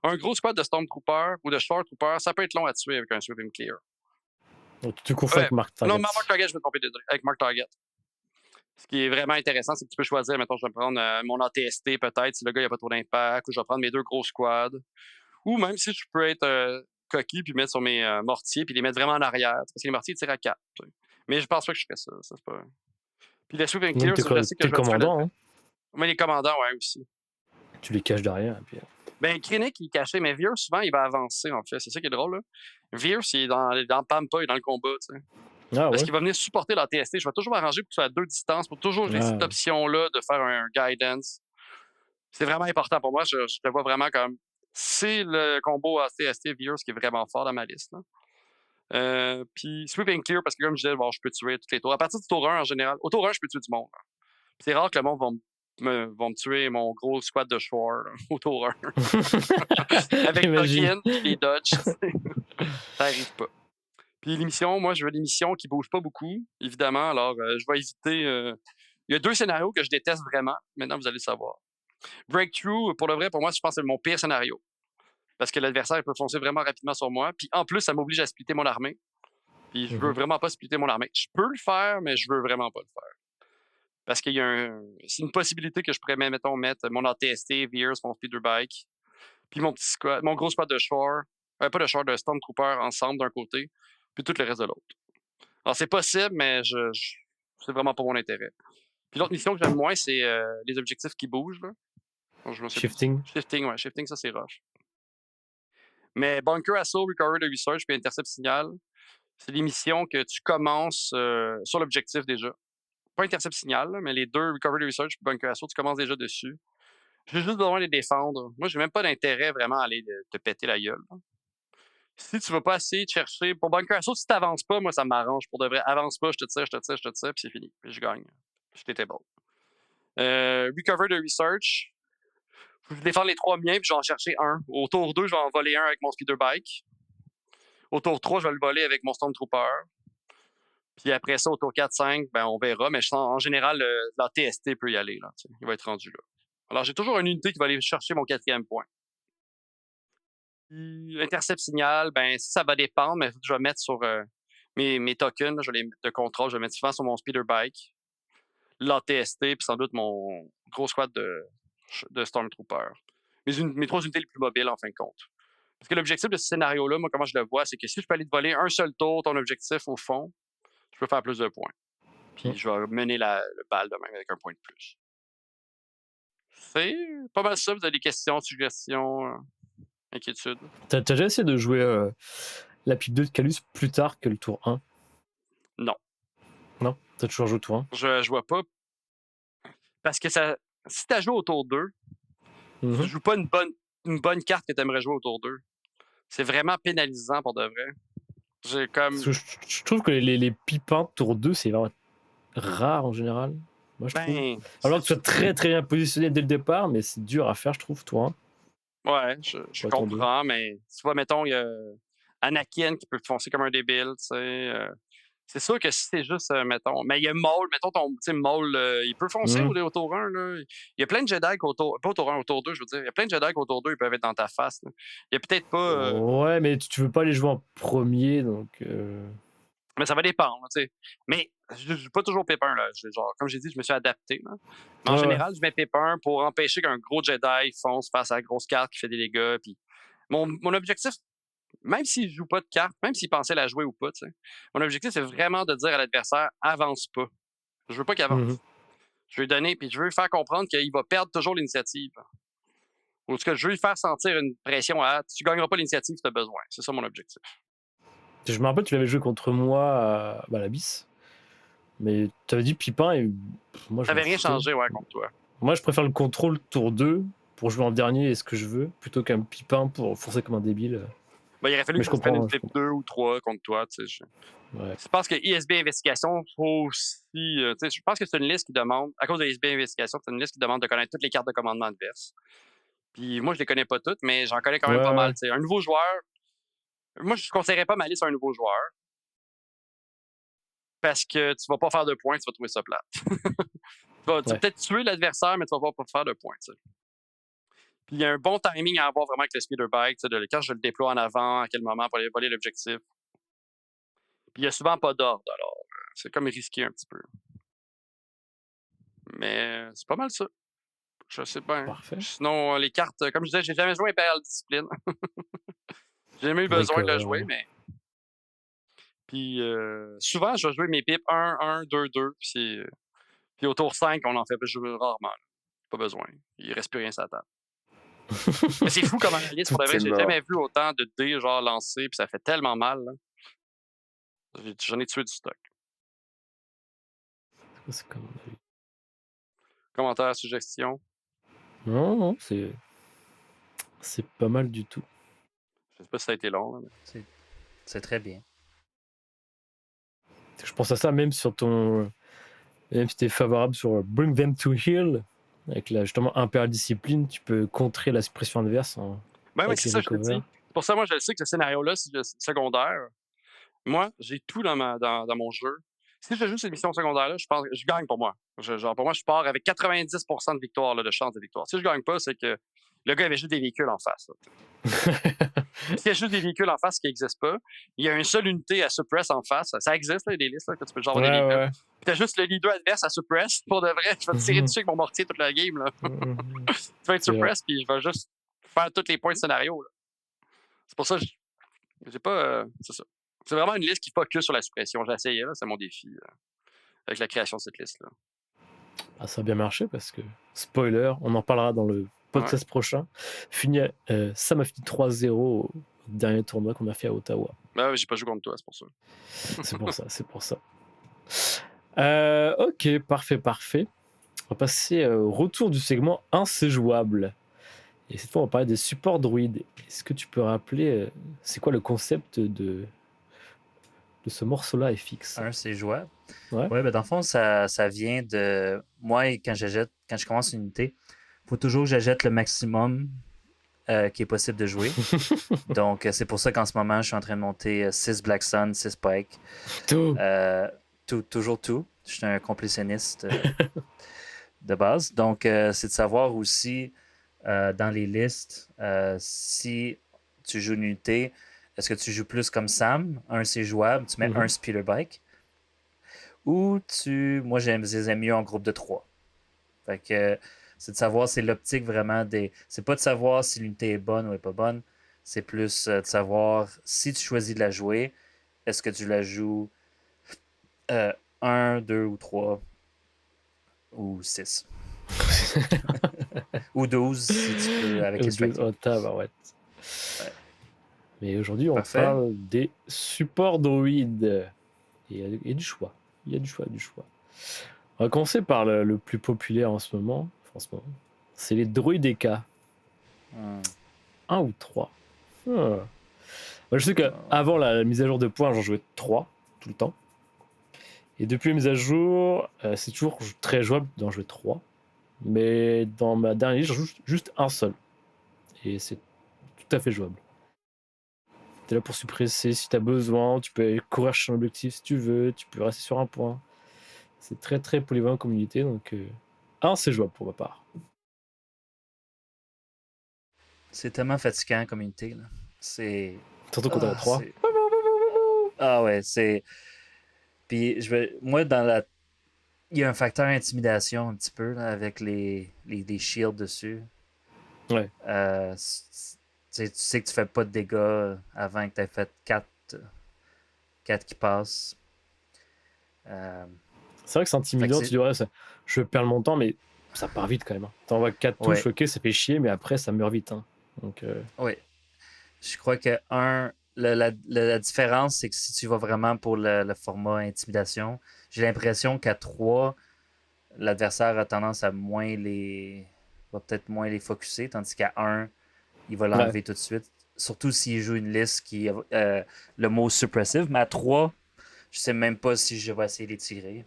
Un gros squad de Stormtrooper ou de Shore-Trooper, ça peut être long à tuer avec un Sweep him clear. Donc, tu confonds avec Mark Target. Non, Mark Target, je vais tromper avec Mark Target. Ce qui est vraiment intéressant, c'est que tu peux choisir, mettons, je vais prendre mon ATST peut-être, si le gars n'a pas trop d'impact, ou je vais prendre mes deux gros squads. Ou même si je peux être coquille puis mettre sur mes mortiers puis les mettre vraiment en arrière. Parce que les mortiers tirent à 4. Mais je pense pas que je ferais ça. C'est pas... Puis le Sweep and Clear, T'es ça, je sais que je vais commandant, hein? Mais les commandants, ouais, aussi. Tu les caches derrière. Puis... Ben, Krennic, il est caché, mais Veer, souvent, il va avancer, en fait. C'est ça qui est drôle, là. Veer, il est dans Pampa, il est dans le combat, tu sais. Ah, Parce ouais. qu'il va venir supporter la TST. Je vais toujours m'arranger pour que ce soit à deux distances, pour toujours j'ai cette option-là de faire un guidance. C'est vraiment important pour moi. Je le vois vraiment comme... C'est le combo ATST Veer, ce qui est vraiment fort dans ma liste, là. Puis Sweep and Clear, parce que comme je disais, bon, je peux tuer tous les tours. À partir du tour 1, en général, au tour 1, je peux tuer du monde. Là. C'est rare que le monde va me tuer mon gros squad de Shore au tour 1. Avec Tolkien et les Dodge. Ça arrive pas. Puis les missions, moi, je veux des missions qui bougent pas beaucoup, évidemment. Alors, je vais éviter... Il y a deux scénarios que je déteste vraiment. Maintenant, vous allez le savoir. Breakthrough, pour le vrai, pour moi, je pense que c'est mon pire scénario. Parce que l'adversaire peut foncer vraiment rapidement sur moi. Puis en plus, ça m'oblige à splitter mon armée. Puis je veux vraiment pas splitter mon armée. Je peux le faire, mais je veux vraiment pas le faire. Parce qu'il y a c'est une possibilité que je pourrais, mettons, mettre mon ATST, Veers, mon Speederbike, puis mon petit squad, mon gros squad de Shore, pas de Shore, de Stormtrooper ensemble d'un côté, puis tout le reste de l'autre. Alors c'est possible, mais c'est vraiment pas mon intérêt. Puis l'autre mission que j'aime moins, c'est les objectifs qui bougent. Là. Donc, Shifting. Shifting, ouais. Shifting, ça c'est rough. Mais Bunker Assault, Recovery de Research, puis Intercept Signal, c'est des missions que tu commences sur l'objectif déjà. Pas Intercept Signal, là, mais les deux Recovery Research et Bunker Assault, tu commences déjà dessus. J'ai juste besoin de les défendre. Moi, j'ai même pas d'intérêt vraiment à aller te péter la gueule. Là. Si tu vas pas essayer de chercher... Pour Bunker Assault, si t'avances pas, moi, ça m'arrange. Pour de vrai, avance pas, je te tire, puis c'est fini. Puis je gagne. Je t'étais bon. Recover de Research. Je vais défendre les trois miens, puis je vais en chercher un. Au tour 2, je vais en voler un avec mon Speederbike. Au tour 3, je vais le voler avec mon Stormtrooper. Puis après ça, au tour 4-5, ben, on verra. Mais en général, la TST peut y aller. Là, il va être rendu là. Alors, j'ai toujours une unité qui va aller chercher mon 4e point. Intercept signal, ben, ça va dépendre, mais je vais mettre sur mes tokens, là, je vais les mettre de contrôle, je vais mettre souvent sur mon Speederbike, l'ATST, puis sans doute mon gros squad de Stormtrooper. Mes 3 unités les plus mobiles, en fin de compte. Parce que l'objectif de ce scénario-là, moi, comment je le vois, c'est que si je peux aller te voler un seul tour, ton objectif, au fond, je peux faire plus de points. Puis je vais mener le bal de même avec un point de plus. C'est pas mal ça. Vous avez des questions, suggestions, inquiétudes? T'as déjà essayé de jouer la pipe 2 de Calus plus tard que le tour 1? Non. Non? T'as toujours joué au tour 1? Je vois pas. Parce que ça, si t'as joué au tour 2, tu joues pas une bonne carte que t'aimerais jouer au tour 2. C'est vraiment pénalisant pour de vrai. Je trouve que les pipins tour 2, c'est vraiment rare en général. Moi, je trouve. Alors que tu sois très très bien positionné dès le départ, mais c'est dur à faire, je trouve, tour 1. Ouais, je comprends, mais tu vois, mettons, il y a Anakin qui peut foncer comme un débile, tu sais. C'est sûr que si c'est juste, mettons, mais il y a Maul, mettons ton, tu sais, Maul, il peut foncer Mhm. au tour 1, là. Il y a plein de Jedi pas au tour 1, au tour 2, je veux dire. Il y a plein de Jedi qu'au tour 2, ils peuvent être dans ta face, là. Il y a peut-être pas, Ouais, mais tu veux pas les jouer en premier, donc. mais ça va dépendre, tu sais. Mais je joue pas toujours Pépin, là. Genre, comme j'ai dit, je me suis adapté, là. Mais en Ouais, ouais. général, je mets Pépin pour empêcher qu'un gros Jedi fonce face à la grosse carte qui fait des dégâts. Puis mon objectif, même s'il joue pas de carte, même s'il pensait la jouer ou pas, tu sais, mon objectif, c'est vraiment de dire à l'adversaire, avance pas. Je veux pas qu'il Mhm. avance. Je veux lui donner, puis je veux lui faire comprendre qu'il va perdre toujours l'initiative. Ou en tout cas, je veux lui faire sentir une pression à tu gagneras pas l'initiative si tu as besoin. C'est ça mon objectif. Je me rappelle, tu l'avais joué contre moi à la BIS. Mais tu avais dit Pipin et moi je Ça m'en n'avait rien foutais. changé, ouais, contre toi. Moi je préfère le contrôle tour 2 pour jouer en dernier et ce que je veux, plutôt qu'un Pipin pour forcer comme un débile. Ben, il aurait fallu Mais que je ça se prenne une comprends, je flip comprends. 2 ou 3 contre toi. Tu sais, Ouais. je pense que ISB Investigation, faut aussi. Tu sais, je pense que c'est une liste qui demande, à cause de ISB Investigation, c'est une liste qui demande de connaître toutes les cartes de commandement adverses. Puis moi, je les connais pas toutes, mais j'en connais quand Ouais, même pas mal. ouais. Tu sais. Un nouveau joueur, moi, je ne conseillerais pas ma liste à un nouveau joueur parce que tu vas pas faire de points, tu vas trouver ça plate. Tu vas Ouais. peut-être tuer l'adversaire, mais tu vas pas faire de points. Tu sais. Puis il y a un bon timing à avoir vraiment avec le speeder bike, tu sais, quand je le déploie en avant, à quel moment pour aller voler l'objectif. Puis il y a souvent pas d'ordre, alors c'est comme risqué un petit peu. Mais c'est pas mal ça. Je sais bien. Parfait. Sinon, les cartes, comme je disais, j'ai jamais joué Imperial Discipline. J'ai jamais eu besoin de le jouer, D'accord. mais. Puis souvent, je vais jouer mes pipes 1, 1, 2, 2. Puis au tour 5, on en fait jouer rarement. Là. Pas besoin. Il reste plus rien sur la table. Mais c'est fou comment la liste, Tout pour de vrai, est j'ai mort. jamais vu autant de dés genre lancés, puis ça fait tellement mal. Là. J'en ai tué du stock. C'est comme on a eu. Commentaires, suggestions. Non, non, c'est pas mal du tout. Je sais pas si ça a été long. Là, mais... C'est très bien. Je pense à ça même sur ton. Même si t'es favorable sur Bring Them to Heal, avec la justement Imperial Discipline, tu peux contrer la suppression adverse Ben oui, avec c'est les ça, je te recovers. dis. C'est pour ça, moi, je le sais que ce scénario-là, c'est le secondaire. Moi, j'ai tout dans mon jeu. Si je joue cette mission secondaire-là, je pense que je gagne pour moi. Genre, pour moi, je pars avec 90% de victoire, là, de chance de victoire. Si je gagne pas, c'est que le gars avait juste des véhicules en face. S'il y a juste des véhicules en face qui n'existent pas, il y a une seule unité à suppress en face. Ça existe, là, des listes, là, que tu peux genre avoir Ouais, des véhicules. ouais. Puis t'as juste le leader adverse à suppress. Pour de vrai, je vais te tirer dessus avec mon mortier toute la game. Là. Mhm. Tu vas être C'est vrai. suppress, puis je vais juste faire tous les points de scénario. Là. C'est pour ça que j'ai pas. C'est ça. C'est vraiment une liste qui focus sur la suppression. J'ai essayé, là, c'est mon défi avec la création de cette liste-là. Ah, ça a bien marché parce que, spoiler, on en parlera dans le Ouais. podcast prochain. Sam a fini 3-0 au dernier tournoi qu'on a fait à Ottawa. Ben, j'ai pas joué contre toi, c'est pour ça. C'est pour ça, c'est pour ça. Ok, parfait, parfait. On va passer au retour du segment 1, c'est jouable. Et cette fois, on va parler des supports droïdes. Est-ce que tu peux rappeler, c'est quoi le concept de ce morceau-là FX? C'est jouable. Ouais. Ouais, ben dans le fond, ça vient de. Moi, quand je commence une unité, il faut toujours que j'achète le maximum qui est possible de jouer. Donc, c'est pour ça qu'en ce moment, je suis en train de monter 6 Black Sun, 6 Pike. Tout. Toujours tout. Je suis un complétionniste de base. Donc, c'est de savoir aussi dans les listes si tu joues une unité, est-ce que tu joues plus comme Sam, un c'est jouable, tu mets un speeder bike, ou moi j'aime les aime mieux en groupe de 3. Fait que c'est de savoir, c'est l'optique vraiment des. C'est pas de savoir si l'unité est bonne ou est pas bonne, c'est plus de savoir si tu choisis de la jouer, est-ce que tu la joues 1, 2 ou 3 ou 6. Ou 12 si tu peux avec les striking. Oh, tabarouette. Ouais. Mais aujourd'hui, on Parfait. parle des supports droïdes. Et il y a du choix. Il y a du choix. On va commencer par le plus populaire en ce moment. C'est les droïdes EK. 1 ou 3. Moi, je sais qu'avant la mise à jour de points, j'en jouais 3 tout le temps. Et depuis la mise à jour, c'est toujours très jouable d'en jouer 3. Mais dans ma dernière liste, j'en joue juste un seul. Et c'est tout à fait jouable. T'es là pour suppresser si t'as besoin, tu peux aller courir chercher un objectif si tu veux, tu peux rester sur un point. C'est très très polyvalent comme unité, donc c'est jouable pour ma part. C'est tellement fatigant comme unité, là. C'est. Surtout quand t'as la 3. Ah ouais, c'est. Puis moi, il y a un facteur intimidation un petit peu là, avec les shields dessus. Ouais. Tu sais que tu fais pas de dégâts avant que tu aies fait 4 qui passent. C'est vrai que c'est intimidant, tu dirais, je perds mon temps, mais ça part vite quand même. T'envoies 4 touches, ok, ça fait chier, mais après ça meurt vite. Donc, oui. Je crois que la différence, c'est que si tu vas vraiment pour le format intimidation, j'ai l'impression qu'à 3, l'adversaire a tendance à va peut-être moins les focusser, tandis qu'à 1, il va l'enlever tout de suite. Surtout s'il joue une liste qui a le mot suppressive, mais à 3, je sais même pas si je vais essayer de les tirer.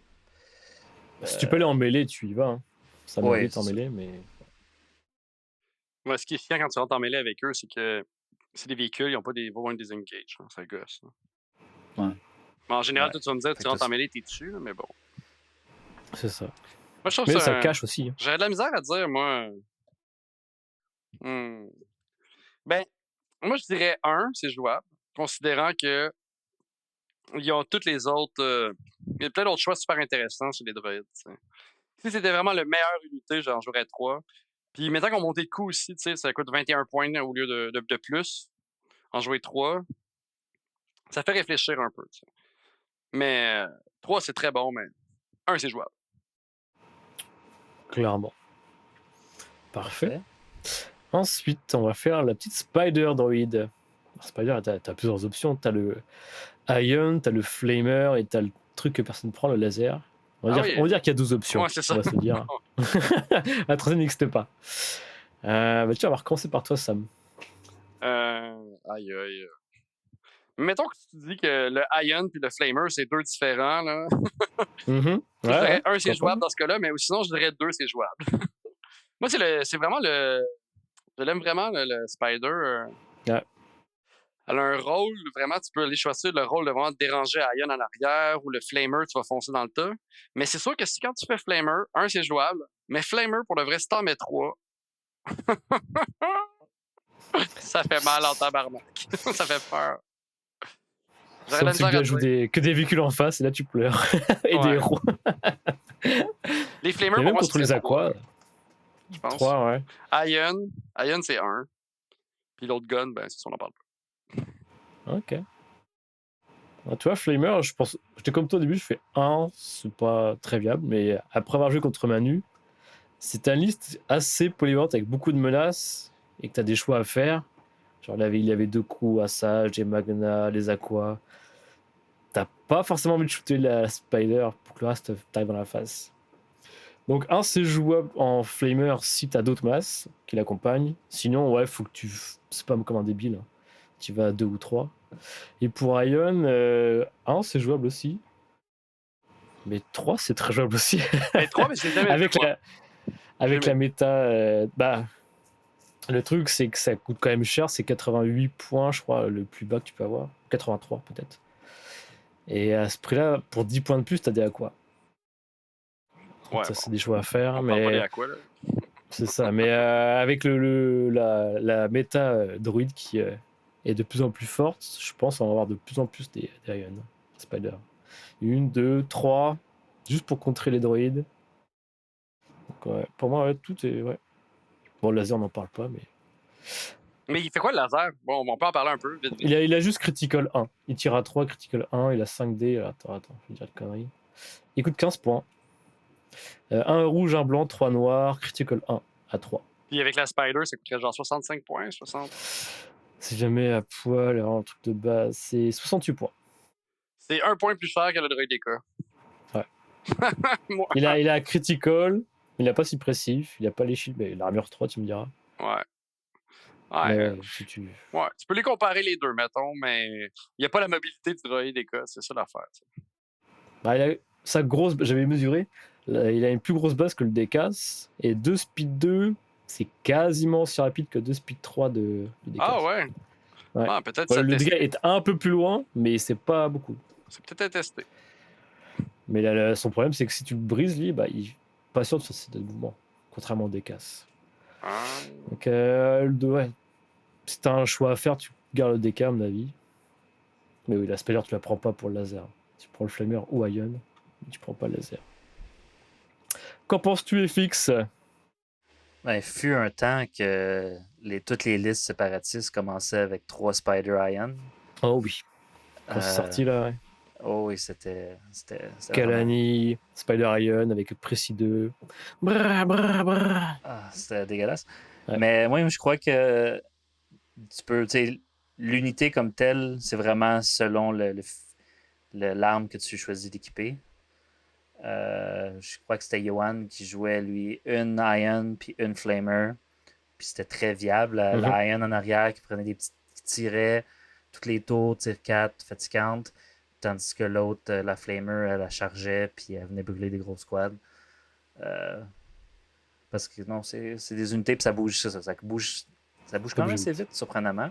Si tu peux aller en mêlée, tu y vas. Ça meurt vite en mêlée, mais. Ouais, ce qui est chiant quand tu rentres en mêlée avec eux, c'est que c'est des véhicules, ils n'ont pas des warning disengage. Ça gosse. Ouais. Mais en général, tu vas me dire, tu rentres en mêlée, t'es dessus, mais bon. C'est ça. Moi, je trouve mais ça cache aussi. J'avais de la misère à dire, moi. Ben, moi, je dirais 1, c'est jouable, considérant que ils ont toutes les autres. Il y a plein d'autres choix super intéressants chez les droïdes. T'sais. Si c'était vraiment le meilleur unité, j'en jouerais 3. Puis maintenant qu'on montait de coût aussi, ça coûte 21 points au lieu de plus. En jouer 3, ça fait réfléchir un peu. T'sais. Mais 3, c'est très bon, mais 1, c'est jouable. Clairement. Parfait. Ensuite, on va faire la petite Spider Droid. Alors, Spider, t'as plusieurs options. T'as le Ion, t'as le Flamer et t'as le truc que personne ne prend, le laser. On va dire qu'il y a 12 options. Ouais, c'est ça. On va se dire. La troisième n'existe pas. Tiens, on va recommencer par toi, Sam. Aïe. Mettons que tu dis que le Ion et le Flamer, c'est 2 différents. Là. Je dirais 1, c'est jouable dans ce cas-là, mais sinon, je dirais 2, c'est jouable. Moi, c'est vraiment le. Je l'aime vraiment, le Spider. Ouais. Elle a un rôle, vraiment, tu peux aller choisir le rôle de vraiment déranger Ion en arrière ou le Flamer, tu vas foncer dans le tas. Mais c'est sûr que si quand tu fais Flamer, 1, c'est jouable, mais Flamer, pour le vrai, si t'en mets 3, ça fait mal en tabarnak. Ça fait peur. Sauf si tu ajoutes que des véhicules en face, et là tu pleures. Et des héros. Les Flamers, pour moi, contre les aquas. Je pense. 3, ouais. Ion, c'est 1. Puis l'autre gun, ben, c'est ça, on en parle pas. Ok. Tu vois, Flamer, je pense. J'étais comme toi au début, je fais 1, c'est pas très viable, mais après avoir joué contre Manu, c'est une liste assez polyvalente avec beaucoup de menaces et que tu as des choix à faire. Genre là, il y avait 2 coups, Assage, des Magna, les Aquas. T'as pas forcément envie de shooter la Spider pour que le reste t'arrive dans la face. Donc 1, c'est jouable en Flamer si t'as d'autres masses qui l'accompagnent. Sinon, ouais, faut que tu spam comme un débile. Tu vas à 2 ou 3. Et pour Ion, 1, c'est jouable aussi. Mais 3, c'est très jouable aussi. Mais 3, mais c'est jamais avec la méta, le truc, c'est que ça coûte quand même cher. C'est 88 points, je crois, le plus bas que tu peux avoir. 83 peut-être. Et à ce prix-là, pour 10 points de plus, t'as des aquas. Ouais, ça, c'est des choix à faire. On mais parle pas des aquas, là. C'est ça. Mais avec la méta droïde qui est de plus en plus forte, je pense qu'on va avoir de plus en plus des Ion Spider. 1, 2, 3, juste pour contrer les droïdes. Donc, ouais, pour moi, ouais, tout est. Ouais. Bon, le laser, on n'en parle pas, mais. Mais il fait quoi le laser? Bon, on peut en parler un peu, vite. Il a juste Critical 1. Il tire à 3, Critical 1, il a 5D. Attends, je vais dire de conneries. Il coûte 15 points. 1 rouge, 1 blanc, 3 noirs, Critical 1 à 3. Puis avec la Spider, ça coûterait genre 65 points, 60. C'est jamais à poil, alors un truc de base, c'est 68 points. C'est 1 point plus cher que le droïde DK. Ouais. il a Critical, il n'a pas suppressif, il n'a pas les shields, mais l'armure 3, tu me diras. Ouais. Si tu... Ouais, tu peux les comparer les deux, mettons, mais il n'y a pas la mobilité du droïde DK, c'est ça l'affaire. Il a sa grosse, j'avais mesuré, il a une plus grosse base que le Decas, et 2 Speed 2, c'est quasiment aussi rapide que 2 Speed 3 de Decas. Ah ouais? Ouais. Ah, peut-être Ouais, ça le dégât testé. est un peu plus loin, mais c'est pas beaucoup. C'est peut-être à tester. Mais son problème, c'est que si tu le brises, lui, bah, il patiente sur ses mouvements, contrairement au décasse. Ah, Donc, ouais, si t'as un choix à faire, tu gardes le DK, à mon avis. Mais oui, la Spider, tu la prends pas pour le laser. Tu prends le Flamer ou Ion, mais tu prends pas le laser. Qu'en penses-tu, FX? Ben, il fut un temps que toutes les listes séparatistes commençaient avec 3 Spider Ion. Oh oui, quand c'est sorti là, ouais. Oh oui, c'était vraiment... Kalani, Spider Ion avec Précis 2. Brrr, brrr, brrr. Ah, c'était dégueulasse. Ouais. Mais moi, je crois que tu peux, tu sais, l'unité comme telle, c'est vraiment selon l'arme que tu choisis d'équiper. Je crois que c'était Johan qui jouait, lui, une Ion puis une Flamer. Puis c'était très viable. La Ion en arrière qui prenait qui tirait toutes les tours, tir 4, fatigante. Tandis que l'autre, la Flamer, elle la chargeait puis elle venait brûler des gros squads. Parce que non, c'est des unités puis ça bouge, ça bouge quand même assez vite, surprenamment.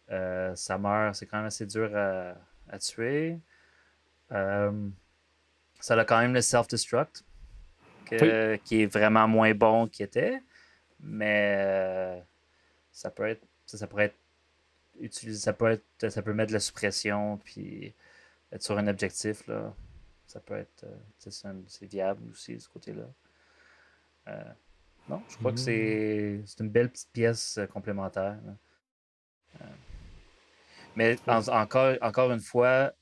Ça meurt, c'est quand même assez dur à tuer. Ça a quand même le self-destruct, qui est vraiment moins bon qu'il était. Mais ça peut être. Ça pourrait être utilisé. Ça peut mettre de la suppression puis être sur un objectif. Là. Ça peut être. C'est viable aussi de ce côté-là. Non, je crois que c'est une belle petite pièce complémentaire. Mais encore une fois,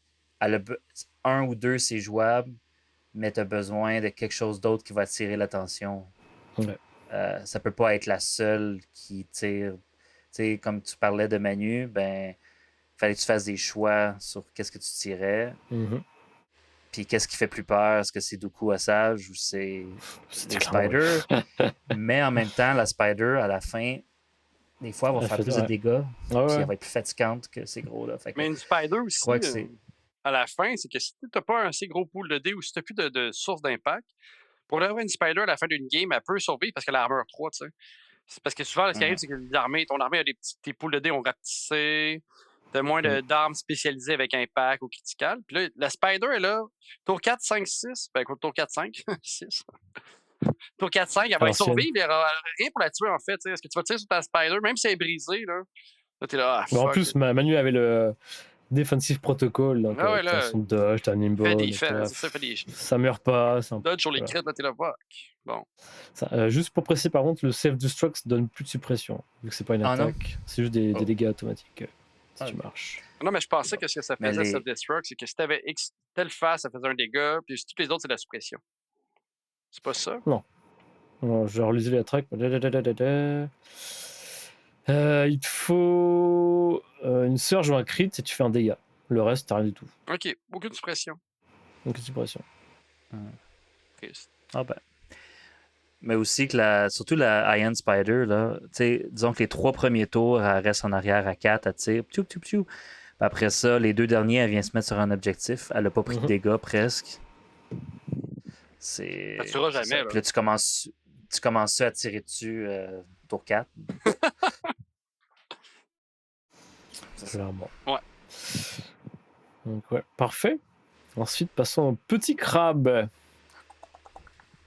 un ou deux, c'est jouable, mais tu as besoin de quelque chose d'autre qui va attirer l'attention. Ouais. Ça peut pas être la seule qui tire. T'sais, comme tu parlais de Manu, ben, fallait que tu fasses des choix sur qu'est-ce que tu tirais. Puis qu'est-ce qui fait plus peur? Est-ce que c'est Dooku Assage ou c'est les Spiders? Mais en même temps, la Spider, à la fin, des fois, elle va faire plus de dégâts. Puis elle va être plus fatigante que ces gros-là. Mais une Spider aussi, je crois que c'est... à la fin, c'est que si t'as pas un assez gros pool de dés ou si t'as plus de source d'impact, pour avoir une Spider à la fin d'une game, elle peut survivre parce qu'elle a l'armure 3, tu sais. C'est parce que souvent, ce qui arrive, c'est que ton armée a tes poules de dés ont rapetissé, t'as moins d'armes spécialisées avec impact ou critical. Puis là, la Spider est là, tour 4, 5, 6. Ben écoute, tour 4, 5, 6. Tour 4, 5, elle va survivre, il n'y aura rien pour la tuer en fait. Est-ce que tu vas tirer sur ta Spider, même si elle est brisée, là? Là, t'es là, en plus, Manu avait le Defensive Protocol, donc t'as son dodge, t'as Nimbo. Ça meurt pas. Dodge sur les crits, là, t'es là, fuck. Bon. Juste pour préciser, par contre, le self-destruct donne plus de suppression, vu que c'est pas une attaque, c'est juste des dégâts automatiques si tu marches. Non, mais je pensais que ce que ça faisait, self-destruct, c'est que si t'avais X telle face, ça faisait un dégât, puis toutes les autres, c'est de la suppression. C'est pas ça? Non. Je vais relisais la track. Il te faut une surge ou un crit et tu fais un dégât. Le reste, t'as rien du tout. Ok, aucune suppression. Aucune suppression. Triste. Ah ben. Mais aussi que surtout la Iron Spider, là, disons que les 3 premiers tours, elle reste en arrière à 4, elle tire. Après ça, les 2 derniers, elle vient se mettre sur un objectif. Elle a pas pris de dégâts presque. C'est. Ça tuera jamais. Là. Puis là, tu commences à tirer dessus tour 4. Clairement. Ouais. Donc, ouais. Parfait. Ensuite, passons au petit crabe.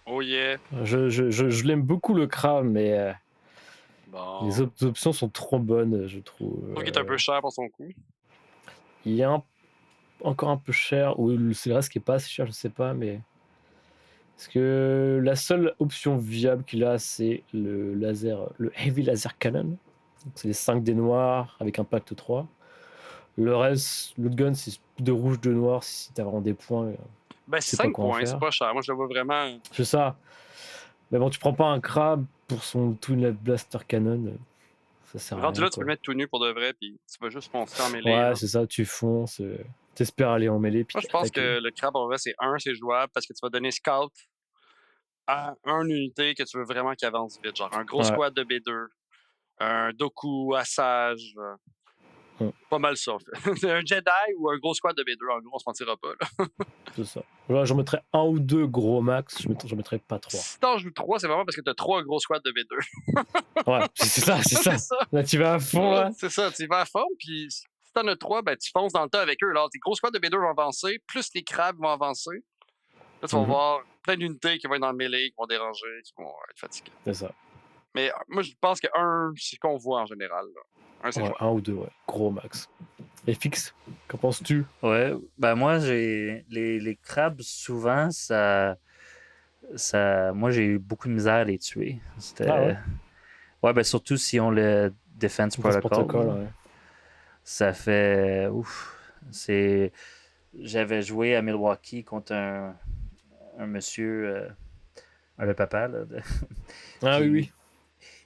Oh yeah. Je l'aime beaucoup le crabe, mais les options sont trop bonnes, je trouve. Je trouve qu'il est un peu cher pour son coût. Il est encore un peu cher, ou c'est le reste qui est pas assez cher, je sais pas, mais. Parce que la seule option viable qu'il a, c'est le Heavy Laser Cannon. Donc, c'est les 5 dés noirs avec impact 3. Le reste, l'autre gun, c'est de rouge, de noir, si t'as vraiment des points. Ben, 5 points, c'est pas cher. Moi, je le vois vraiment. C'est ça. Mais bon, tu prends pas un crabe pour son Twin Blaster Cannon. Ça sert à rien. Rendu là, tu peux le mettre tout nu pour de vrai, puis tu vas juste foncer en mêlée. Ouais, là. c'est ça, tu fonces. T'espères aller en mêlée. Moi, je pense que le crabe, en vrai, c'est jouable parce que tu vas donner scout à une unité que tu veux vraiment qu'il avance vite. Genre un gros squad de B2, un Doku, Assage. Pas mal ça, en fait. C'est un Jedi ou un gros squad de B2, en gros, on se mentira pas. Là. C'est ça. Là, j'en mettrais un ou deux gros max, j'en mettrais pas trois. Si t'en joues 3, c'est vraiment parce que t'as 3 gros squads de B2. Ouais, c'est ça, c'est ça. C'est ça. Là, tu vas à fond, là. C'est ça, tu y vas à fond, puis si t'en as 3, ben, tu fonces dans le tas avec eux. Alors, tes gros squads de B2 vont avancer, plus les crabes vont avancer. Là, tu vas Mhm. voir plein d'unités qui vont être dans le mêlée, qui vont déranger, qui vont être fatiguées. C'est ça. Mais moi, je pense que 1, c'est ce qu'on voit en général. Là. 1, c'est Ouais, chouette. un ou deux, ouais. Gros max. Et fixe, qu'en penses-tu? Ouais, ben moi, j'ai les crabes, souvent, moi, j'ai eu beaucoup de misère à les tuer. C'était... Ah ouais? Ouais, ben surtout si on le Defense Protocol. Ouais. Ça fait... Ouf. C'est... J'avais joué à Milwaukee contre un monsieur, le papa, là, Ah qui- oui, oui.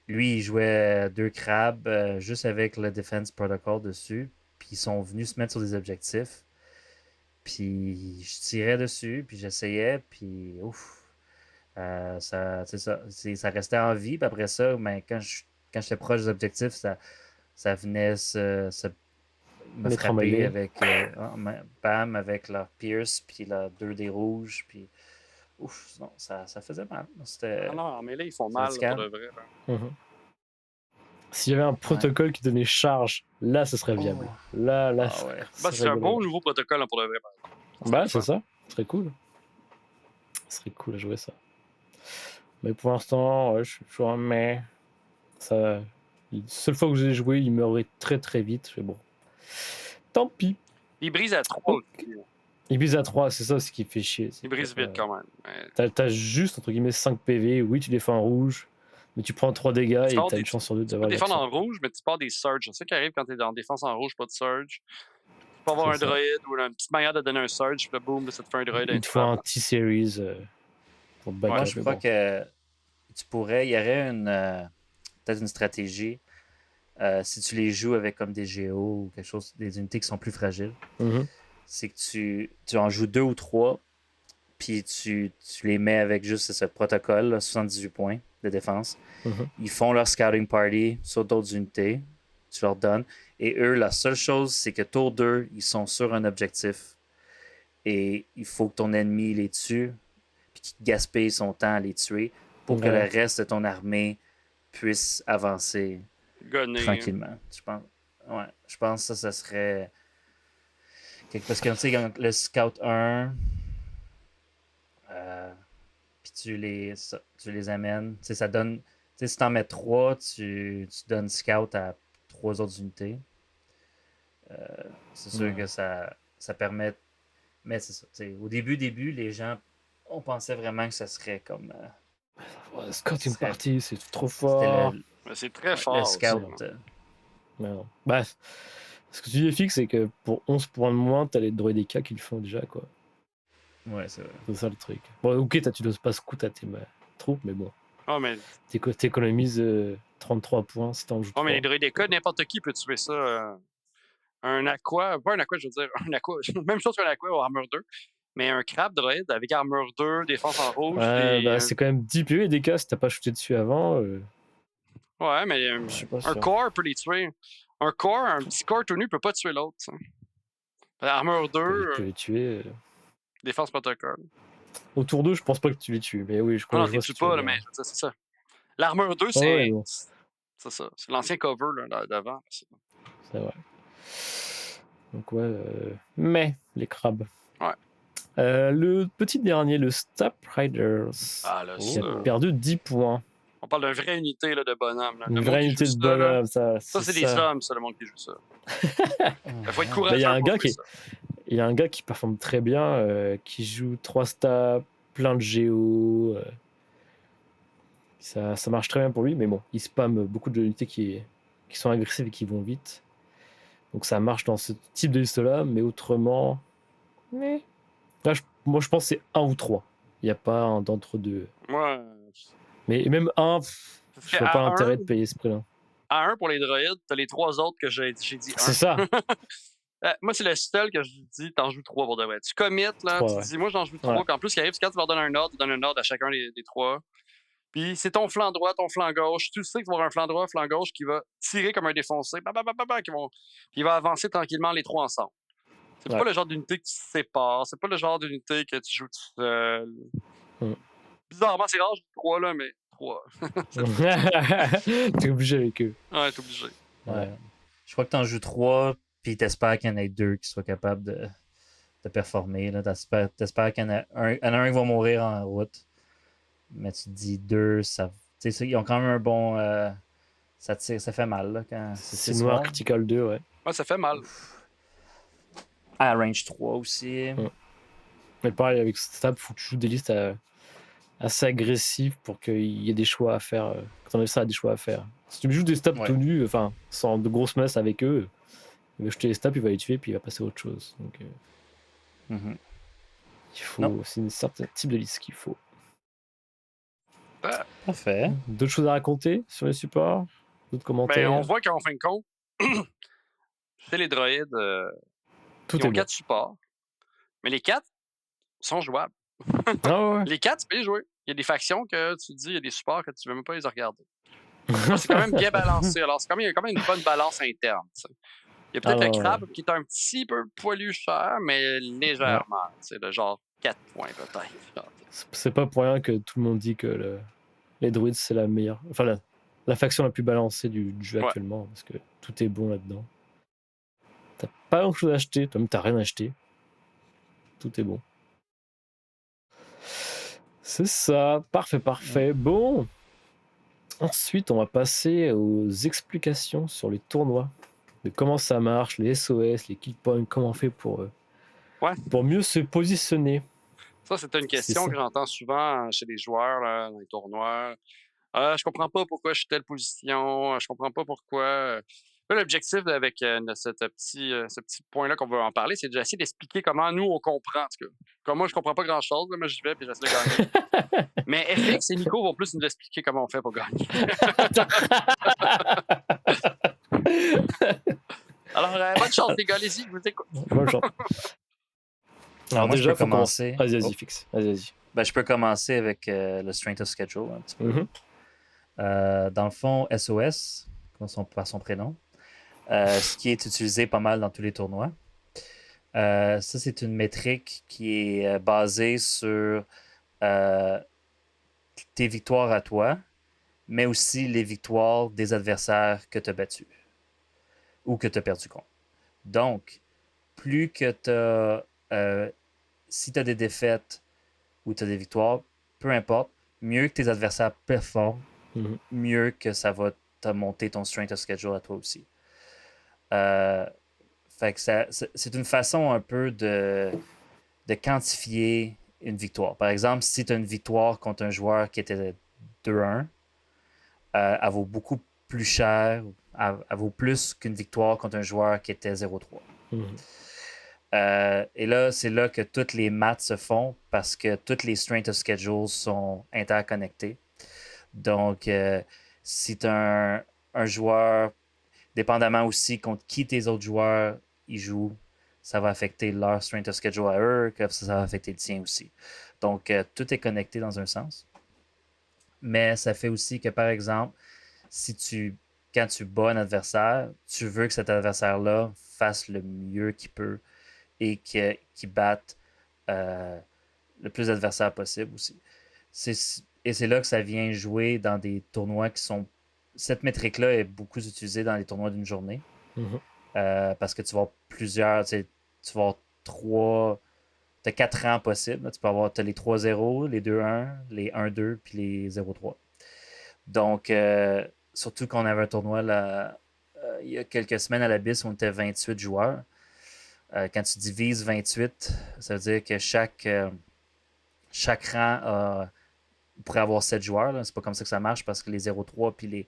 Lui, il jouait 2 crabes juste avec le Defense Protocol dessus. Puis ils sont venus se mettre sur des objectifs. Puis je tirais dessus, puis j'essayais, puis ouf. Ça, c'est ça, ça restait en vie. Puis après ça, ben, quand j'étais proche des objectifs, ça venait me Les frapper tramway. avec bam, avec leur Pierce, puis leur 2 des rouges, puis ouf, non, ça faisait mal. C'était Ah non, en mêlée, ils font c'est mal, là, radical. pour de vrai. Là. Mhm. S'il y avait un protocole qui donnait charge, là, ce serait viable. Là, Ah ça ouais. serait C'est un rigolo. bon nouveau protocole, là, pour de vrai. par exemple. Bah, le c'est fun. ça. Ce serait cool. Ce serait cool à jouer ça. Mais pour l'instant, ouais, je suis toujours un mais. Ça... La seule fois que j'ai joué, il meurait très très vite. Mais bon. Tant pis. Il brise à 3 Ok. aussi. Il brise à 3, c'est ça ce qui fait chier. Il brise vite quand même. T'as juste, entre guillemets, 5 PV. Oui, tu défends en rouge, mais tu prends 3 dégâts et t'as une chance sur deux Tu peux d'avoir défendre l'action. en rouge, mais tu pars des surges. C'est ça qui arrive quand t'es en défense en rouge, pas de surge. Tu peux avoir un C'est ça. droïde ou une petite manière de donner un surge, puis là, boum, ça te fait un droïde. Il te faut un T-Series pour backup. Moi, je mais crois bon. que il y aurait peut-être une stratégie si tu les joues avec comme des géos ou quelque chose, des unités qui sont plus fragiles. Mhm. C'est que tu en joues 2 ou 3, puis tu les mets avec juste ce protocole, là, 78 points de défense. Mhm. Ils font leur scouting party sur d'autres unités, tu leur donnes, et eux, la seule chose, c'est que tour 2, ils sont sur un objectif, et il faut que ton ennemi les tue, puis qu'il gaspille son temps à les tuer, pour que Ouais. le reste de ton armée puisse avancer Gonné. tranquillement. Je pense que ça serait... Parce que tu sais, quand le Scout 1, puis tu les amènes, tu sais, ça donne... Tu sais, si t'en mets 3, tu donnes Scout à 3 autres unités. C'est sûr Ouais. que ça permet... Mais c'est ça. Tu sais, au début, les gens, on pensait vraiment que ça serait comme... Ouais, Scouting serait- Party, c'est trop C'était fort. Mais c'est très le fort. aussi, Scout. là. Mais non. Bah, ce que tu dis fixe, c'est que pour 11 points de moins, t'as les droïdes qui le font déjà, quoi. Ouais, c'est vrai. C'est ça le truc. Bon, ok, tu dois pas scout à tes troupes, mais bon. Ah, mais, T'économises 33 points si t'en joues 3. mais les droïdes écoles, n'importe qui peut tuer ça. Un aqua, pas un aqua, je veux dire, un aqua, même chose qu'un aqua au armure 2, mais un crab droïde avec armure 2, défense en rouge, Bah, c'est quand même 10 PV des cas si t'as pas shooté dessus avant. ouais, mais Je suis pas un sûr. corps peut les tuer. Un petit corps tout nu peut pas tuer l'autre. ça. Armure 2, Tu peux les tuer. défense protocole. Autour d'eux, je pense pas que tu les tues. Mais oui, je Non, crois non, que je t'es vois tues ce que tu veux pas, là, dire. mais c'est ça. L'armure 2, Ouais, c'est bon, c'est ça. C'est l'ancien cover là, d'avant. c'est vrai. Donc ouais, mais les crabes. Ouais. Le petit dernier, le Stap Riders, Ah, là, qui ça. a perdu 10 points. On parle d'une vraie unité là, de bonhomme. Là. Une Le monde vraie qui unité joue de ça, là, bonhomme, ça. ça, c'est des hommes, ça, le monde qui joue ça. Il faut être Mais courageux il y a un pour gars jouer qui, ça. il y a un gars qui performe très bien, qui joue 3 stats, plein de géos. Ça marche très bien pour lui, mais bon, il spamme beaucoup d'unités qui sont agressives et qui vont vite. Donc ça marche dans ce type de liste-là, mais autrement. Mais... Là, moi, je pense que c'est 1 ou 3. Il n'y a pas un d'entre-deux. Moi, Mais même un, je fait vois pas à l'intérêt 1, de payer ce prix-là. à 1 pour les droïdes, t'as les 3 autres que j'ai dit 1. C'est ça. Moi, c'est le seul que je dis, t'en joues 3 pour de vrai. Tu commit, là, 3, tu ouais. dis, moi, j'en joue 3. Ouais. Puis en plus, ce qui arrive, c'est quand tu leur donnes un ordre, tu donnes un ordre à chacun des 3. Puis c'est ton flanc droit, ton flanc gauche. Tu sais qu'il va y avoir un flanc droit, un flanc gauche qui va tirer comme un défoncé. Puis il va avancer tranquillement les trois ensemble. C'est Ouais. pas le genre d'unité que tu sépares. C'est pas le genre d'unité que tu joues tout seul. Bizarrement, c'est rare, je joue 3 là, mais 3. T'es obligé avec eux. Ouais, t'es obligé. Ouais. Je crois que t'en joues 3, puis t'espères qu'il y en ait 2 qui soient capables de performer. Là. T'espères qu'il y en a un qui va mourir en route. Mais tu te dis 2, ça. Ils ont quand même un bon. Ça fait mal là, quand c'est C'est 6 noir morts. Critical 2, ouais. Ouais, ça fait mal. À range 3 aussi. Mais pareil, avec Stab, faut que tu joues des listes assez agressives pour qu'il y ait des choix à faire. Que ton adversaire a des choix à faire. Si tu joues des stabs Ouais. tout nus, enfin, sans de grosses masses avec eux, il va jeter les stabs, il va les tuer, puis il va passer à autre chose. Donc, Mhm. il faut. Non. C'est un certain type de liste qu'il faut. Parfait. D'autres choses à raconter sur les supports? D'autres commentaires? Ben, on voit qu'en fin de compte, chez les droïdes, Tout ils est ont bon. 4 supports. Mais les 4 sont jouables. Ah ouais. Les 4, tu peux les jouer. Il y a des factions que tu te dis, il y a des supports que tu veux même pas les regarder. C'est quand même bien balancé. Alors, il y a quand même une bonne balance interne. T'sais. Il y a peut-être Ah le non, crabe qui est un petit peu poilu cher, mais légèrement. C'est le genre 4 points peut-être. C'est pas pour rien que tout le monde dit que les druides c'est la meilleure. Enfin, la faction la plus balancée du jeu Ouais. actuellement, parce que tout est bon là-dedans. T'as pas grand chose à acheter, toi-même t'as rien acheté. Tout est bon. C'est ça, parfait. Bon. Ensuite, on va passer aux explications sur les tournois, de comment ça marche, les SOS, les kill points, comment on fait pour mieux se positionner. Ça, c'était une question que j'entends souvent chez les joueurs là, dans les tournois. Je comprends pas pourquoi je suis telle position. Je comprends pas pourquoi. Là, l'objectif avec ce petit point-là qu'on va en parler, c'est d'essayer d'expliquer comment nous, on comprend. En tout cas. Comme moi, je comprends pas grand-chose. Moi, j'y vais et j'essaie de gagner. Mais FX et Nico vont plus nous expliquer comment on fait pour gagner. Alors, bonne chance, les gars. Allez-y, je vous écoute. Bonne chance. Alors moi, déjà, je peux faut commencer. commencer. Vas-y, fixe. Vas-y. Ben, je peux commencer avec le Strength of Schedule un petit peu. Dans le fond, SOS, par son prénom, ce qui est utilisé pas mal dans tous les tournois. Ça, c'est une métrique qui est basée sur tes victoires à toi, mais aussi les victoires des adversaires que tu as battus ou que tu as perdu contre. Donc, plus que tu as. Si tu as des défaites ou tu as des victoires, peu importe, mieux que tes adversaires performent, mieux que ça va te monter ton strength of schedule à toi aussi. Fait que c'est une façon un peu de quantifier une victoire. Par exemple, si tu as une victoire contre un joueur qui était 2-1, elle vaut beaucoup plus cher, elle vaut plus qu'une victoire contre un joueur qui était 0-3. Et là, c'est là que toutes les maths se font parce que toutes les strength of schedule sont interconnectées. Donc, si tu as un joueur, dépendamment aussi contre qui tes autres joueurs ils jouent, ça va affecter leur strength of schedule à eux, comme ça va affecter le tien aussi. Donc, tout est connecté dans un sens. Mais ça fait aussi que, par exemple, quand tu bats un adversaire, tu veux que cet adversaire-là fasse le mieux qu'il peut et qu'il batte le plus d'adversaires possible aussi. Et c'est là que ça vient jouer dans des tournois qui sont... Cette métrique-là est beaucoup utilisée dans les tournois d'une journée. Parce que tu vas avoir plusieurs... Tu vas avoir 4 rangs possibles. Tu peux avoir les 3-0, les 2-1, les 1-2, puis les 0-3. Donc, surtout qu'on avait un tournoi là, il y a quelques semaines à l'Abyss où on était 28 joueurs. Quand tu divises 28, ça veut dire que chaque rang pourrait avoir 7 joueurs. C'est pas comme ça que ça marche parce que les 0-3 puis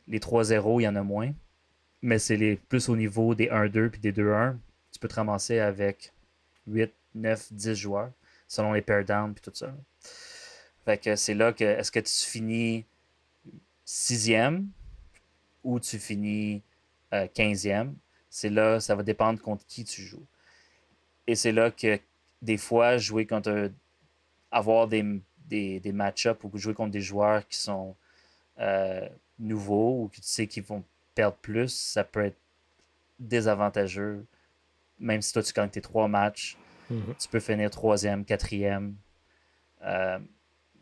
les 3-0, il y en a moins. Mais c'est plus au niveau des 1-2 puis des 2-1. Tu peux te ramasser avec 8, 9, 10 joueurs selon les pair down puis tout ça. Fait que c'est là que est-ce que tu finis 6e ou tu finis 15e. C'est là, ça va dépendre contre qui tu joues. Et c'est là que des fois, jouer contre avoir des des match-ups ou jouer contre des joueurs qui sont nouveaux ou que tu sais qu'ils vont perdre plus, ça peut être désavantageux. Même si toi tu gagnes tes 3 matchs, tu peux finir 3e, 4e,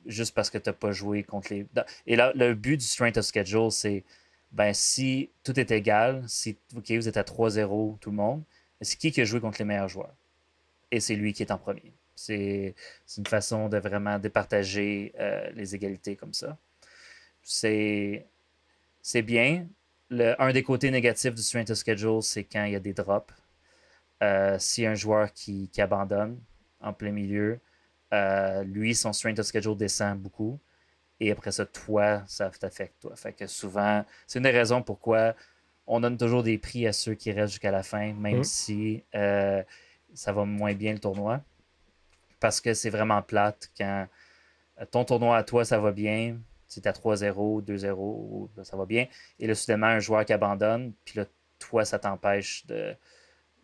juste parce que tu n'as pas joué contre les. Et là, le but du strength of schedule, c'est si tout est égal, si vous êtes à 3-0 tout le monde, c'est qui a joué contre les meilleurs joueurs? Et c'est lui qui est en premier. C'est une façon de vraiment départager les égalités comme ça. C'est bien. Un des côtés négatifs du strength of schedule, c'est quand il y a des drops. S'il y a un joueur qui abandonne en plein milieu, lui, son strength of schedule descend beaucoup. Et après ça, toi, ça t'affecte, toi. Fait que souvent, c'est une des raisons pourquoi on donne toujours des prix à ceux qui restent jusqu'à la fin, même si ça va moins bien le tournoi. Parce que c'est vraiment plate quand ton tournoi à toi, ça va bien. Si t'es à 3-0, 2-0, ça va bien. Et là, soudainement, un joueur qui abandonne, puis là, toi, ça t'empêche de.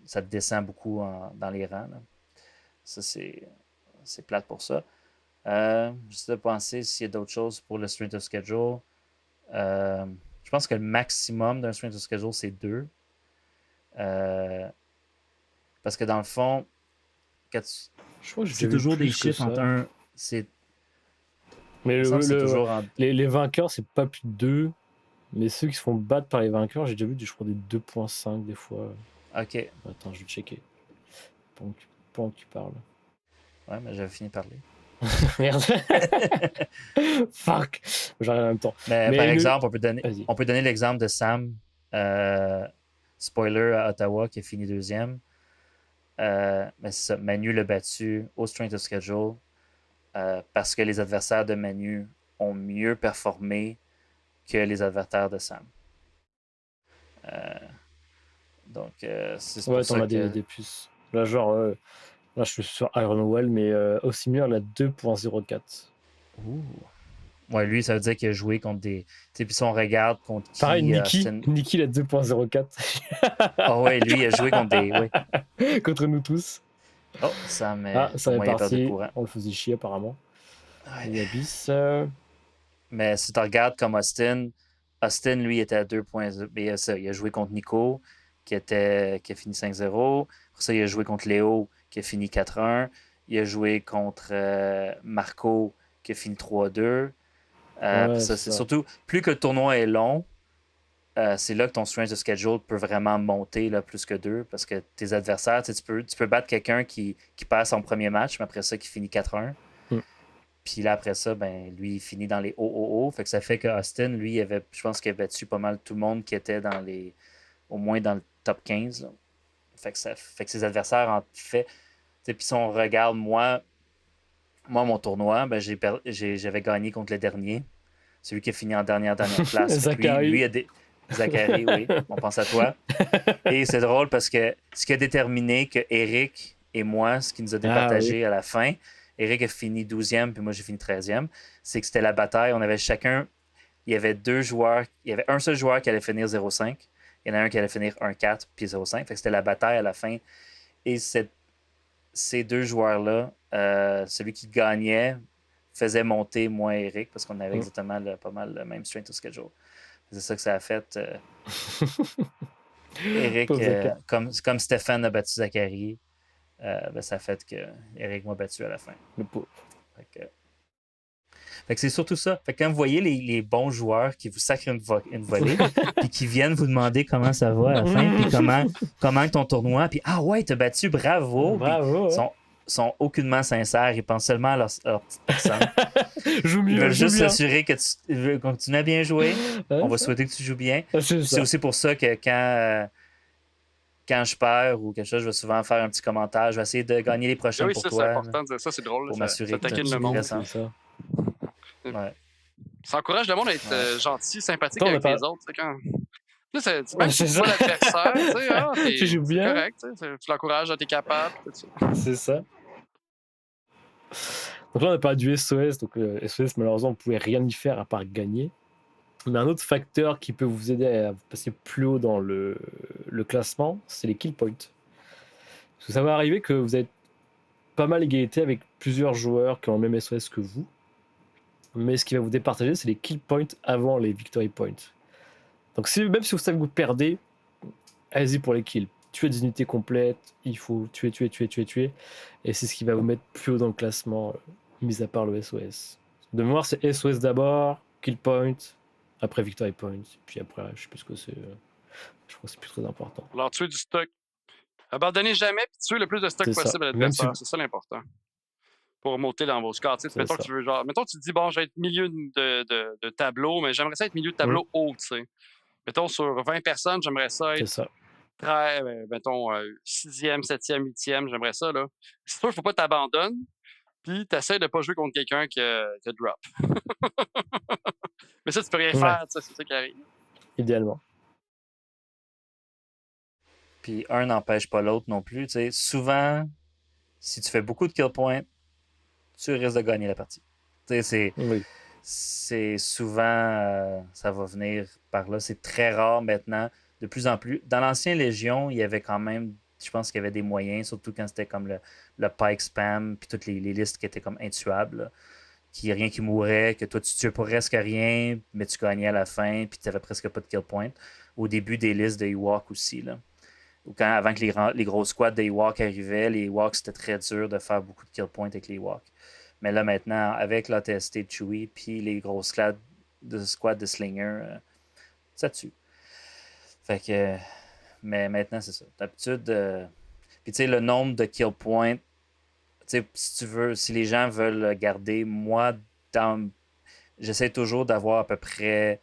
Ça te descend beaucoup dans les rangs. Là. Ça, c'est plate pour ça. J'essaie de penser s'il y a d'autres choses pour le strength of schedule. Je pense que le maximum d'un strength of schedule, c'est 2. Parce que dans le fond, c'est toujours des chiffres entre 1. Mais les vainqueurs, c'est pas plus de 2. Mais ceux qui se font battre par les vainqueurs, j'ai déjà vu, je crois, des 2.5 des fois. Ok. Attends, je vais checker. Pendant que tu parles. Ouais, mais j'avais fini de parler. Merde. Fuck. J'arrive en même temps. Mais par exemple, on peut donner l'exemple de Sam. Spoiler à Ottawa qui a fini 2e. Mais c'est ça. Manu l'a battu au strength of schedule parce que les adversaires de Manu ont mieux performé que les adversaires de Sam. Donc, c'est pour ça que... des puces. Là, genre, là, je suis sur Ironwell, mais Osimir, il a 2.04. Ouh. Ouais, lui, ça veut dire qu'il a joué contre des... Tu sais, puis si on regarde contre qui... Pareil, Nicky, il a 2.04. Oh ouais, lui, il a joué contre des... Ouais. Contre nous tous. Oh, Sam ça est parti. On le faisait chier, apparemment. Ouais. Il y a bis. Mais si tu regardes comme Austin, lui, était à 2.0. Il a joué contre Nico, qui a fini 5-0. Pour ça, il a joué contre Léo, qui a fini 4-1. Il a joué contre Marco, qui a fini 3-2. C'est surtout, plus que le tournoi est long, c'est là que ton strength of schedule peut vraiment monter là, plus que 2, parce que tes adversaires, tu peux battre quelqu'un qui passe son premier match, mais après ça, qui finit 4-1. Puis là, après ça, lui, il finit dans les OOO. Fait que ça fait que Austin, lui, je pense qu'il a battu pas mal tout le monde qui était au moins dans le top 15. Là. Fait que ses adversaires, en fait... Puis si on regarde, moi mon tournoi, j'avais gagné contre le dernier. Celui qui a fini en dernière place. Zachary. Lui Zachary, oui. On pense à toi. Et c'est drôle parce que ce qui a déterminé que Eric et moi, ce qui nous a départagé à la fin... Eric a fini 12e, puis moi j'ai fini 13e. C'est que c'était la bataille. On avait chacun... Il y avait 2 joueurs... Il y avait un seul joueur qui allait finir 0-5. Il y en a un qui allait finir 1-4, puis 0-5. Fait que c'était la bataille à la fin. Et ces 2 joueurs-là, celui qui gagnait faisait monter moi et Eric, parce qu'on avait exactement pas mal le même strength of schedule. C'est ça que ça a fait. Eric, comme Stéphane a battu Zachary, ça a fait que Eric m'a battu à la fin. Fait que c'est surtout ça. Fait que quand vous voyez les bons joueurs qui vous sacrent une volée, puis qui viennent vous demander comment ça va à la fin, puis comment ton tournoi, puis ah ouais, t'as battu, bravo. Bravo. Sont aucunement sincères, ils pensent seulement à leur petite personne. Joue mieux. Ils veulent juste s'assurer que tu continues à bien jouer. On va souhaiter que tu joues bien. C'est aussi pour ça que quand je perds ou quelque chose, je vais souvent faire un petit commentaire. Je vais essayer de gagner les prochains pour toi. Oui, c'est important de dire ça, c'est drôle. Pour m'assurer que tu le monde. Ouais. Ça encourage le monde à être gentil, sympathique avec les autres. Quand... Là, c'est même c'est pas l'adversaire, tu joues bien. Correct, tu l'encourages, t'es capable. C'est ça. Donc là, on a parlé du SOS. Donc SOS, malheureusement, on ne pouvait rien y faire à part gagner. Mais un autre facteur qui peut vous aider à passer plus haut dans le classement, c'est les kill points. Parce que ça va arriver que vous êtes pas mal égalité avec plusieurs joueurs qui ont le même SOS que vous. mais ce qui va vous départager, c'est les kill points avant les victory points. Donc même si vous savez que vous perdez, allez-y pour les kills. Tuer des unités complètes, il faut tuer. Et c'est ce qui va vous mettre plus haut dans le classement, mis à part le SOS. De mémoire, c'est SOS d'abord, kill point, après victory point, puis après, je sais plus ce que c'est. Je crois que c'est plus très important. Alors, tuer du stock. Abandonnez jamais puis tuer le plus de stock C'est ça. possible à Même l'adversaire. si- C'est ça l'important. Pour monter dans vos scores. C'est Mettons ça. que tu veux genre. Mettons que tu te dis bon, je vais être milieu de tableau, mais j'aimerais ça être milieu de tableau haut, tu sais. Mettons sur 20 personnes, j'aimerais ça C'est être ça. très, mettons, 6e, 7e, 8e, j'aimerais ça, là. C'est sûr, il faut pas t'abandonner, puis t'essaies de pas jouer contre quelqu'un qui a drop. Mais ça, tu peux rien Ouais. faire, c'est ça qui arrive. Idéalement. Puis un n'empêche pas l'autre non plus. Tu sais, souvent, si tu fais beaucoup de kill points, tu risques de gagner la partie. Tu sais, Oui. c'est souvent, ça va venir par là. C'est très rare maintenant, de plus en plus. Dans l'ancien Légion, il y avait quand même, je pense qu'il y avait des moyens, surtout quand c'était comme le Pike Spam, puis toutes les listes qui étaient comme intuables, là. Qu'il n'y a rien qui mourait, que toi tu tuais presque rien, mais tu gagnais à la fin, puis tu n'avais presque pas de kill point. Au début des listes de Ewok aussi, là. Ou avant que les gros squads de Ewok arrivaient, les Ewoks, c'était très dur de faire beaucoup de kill points avec les Ewoks. Mais là, maintenant, avec l'ATST de Chewie, puis les gros squads de Slinger, ça tue. Fait que. Mais maintenant, c'est ça. D'habitude. Puis tu sais, le nombre de kill points, tu sais, si tu veux, si les gens veulent le garder, moi, j'essaie toujours d'avoir à peu près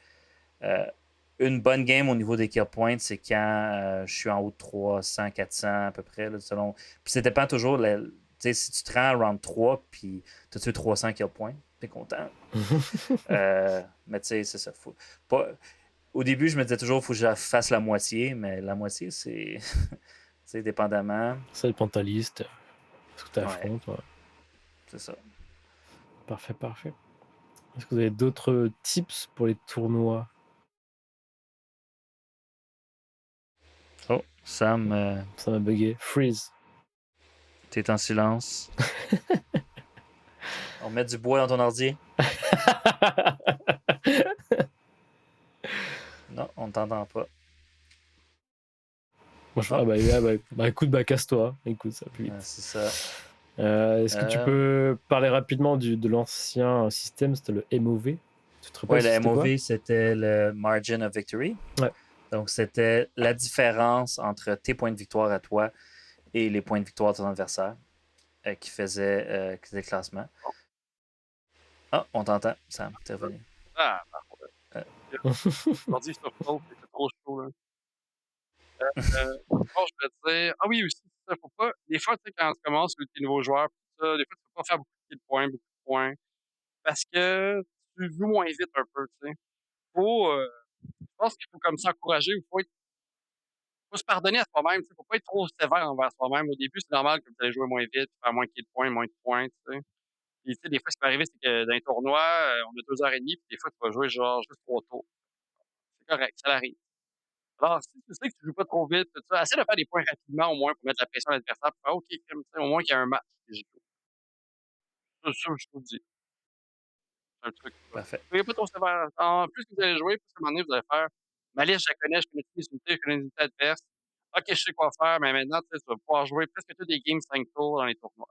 une bonne game au niveau des kill points, c'est quand je suis en haut de 300, 400 à peu près, là, selon. Puis ça dépend toujours. Tu sais, si tu te rends à round 3 puis tu as tué 300 kill points, t'es content. Mais tu sais, c'est ça. Au début, je me disais toujours, il faut que je fasse la moitié, mais la moitié, c'est. Tu sais, dépendamment. Ça dépend de ta liste. Ce que tu affrontes. Ouais. C'est ça. Parfait. Est-ce que vous avez d'autres tips pour les tournois? Oh, Sam, Ça m'a bugué. Freeze. t'es en silence. On met du bois dans ton ordi? Non, on t'entend pas. Écoute, casse-toi. Écoute, ça va plus vite. C'est ça. Est-ce que tu peux parler rapidement de l'ancien système? C'était le MOV. Oui, le MOV, c'était le Margin of Victory. Ouais. Donc, c'était la différence entre tes points de victoire à toi et les points de victoire de ton adversaire qui faisait le classement. Ah, on t'entend, Sam, t'es revenu. Ah, aujourd'hui, sur Pulse, c'était trop chaud, là. Bon, je vais dire. Ah oui, aussi, ça, faut pas. Des fois, tu sais, quand tu commences avec tes nouveaux joueurs, tout ça, des fois, tu peux pas faire beaucoup de points, parce que tu joues moins vite un peu, tu sais. Faut, je pense qu'il faut comme s'encourager, il faut se pardonner à soi-même, tu sais. Faut pas être trop sévère envers soi-même. Au début, c'est normal que vous allez jouer moins vite, faire moins de points, moins de points, tu sais. Puis, tu sais, des fois, ce qui peut arriver, c'est que dans les tournois, on a 2 heures et demie, puis des fois, tu vas jouer genre juste 3 tours. C'est correct, ça arrive. Alors, si tu sais que tu joues pas trop vite, tout ça, essaie de faire des points rapidement au moins pour mettre la pression à l'adversaire, pour faire OK, comme ça, au moins qu'il y a un match. Ça, je te le dis. C'est un truc. Parfait. Soyez pas trop sévère. En plus que vous allez jouer, plus à un moment donné, vous allez faire ma liste, je la connais, je connais toutes les unités, je connais les unités adverses. OK, je sais quoi faire, mais maintenant, tu sais, tu vas pouvoir jouer presque tous des games 5 tours dans les tournois.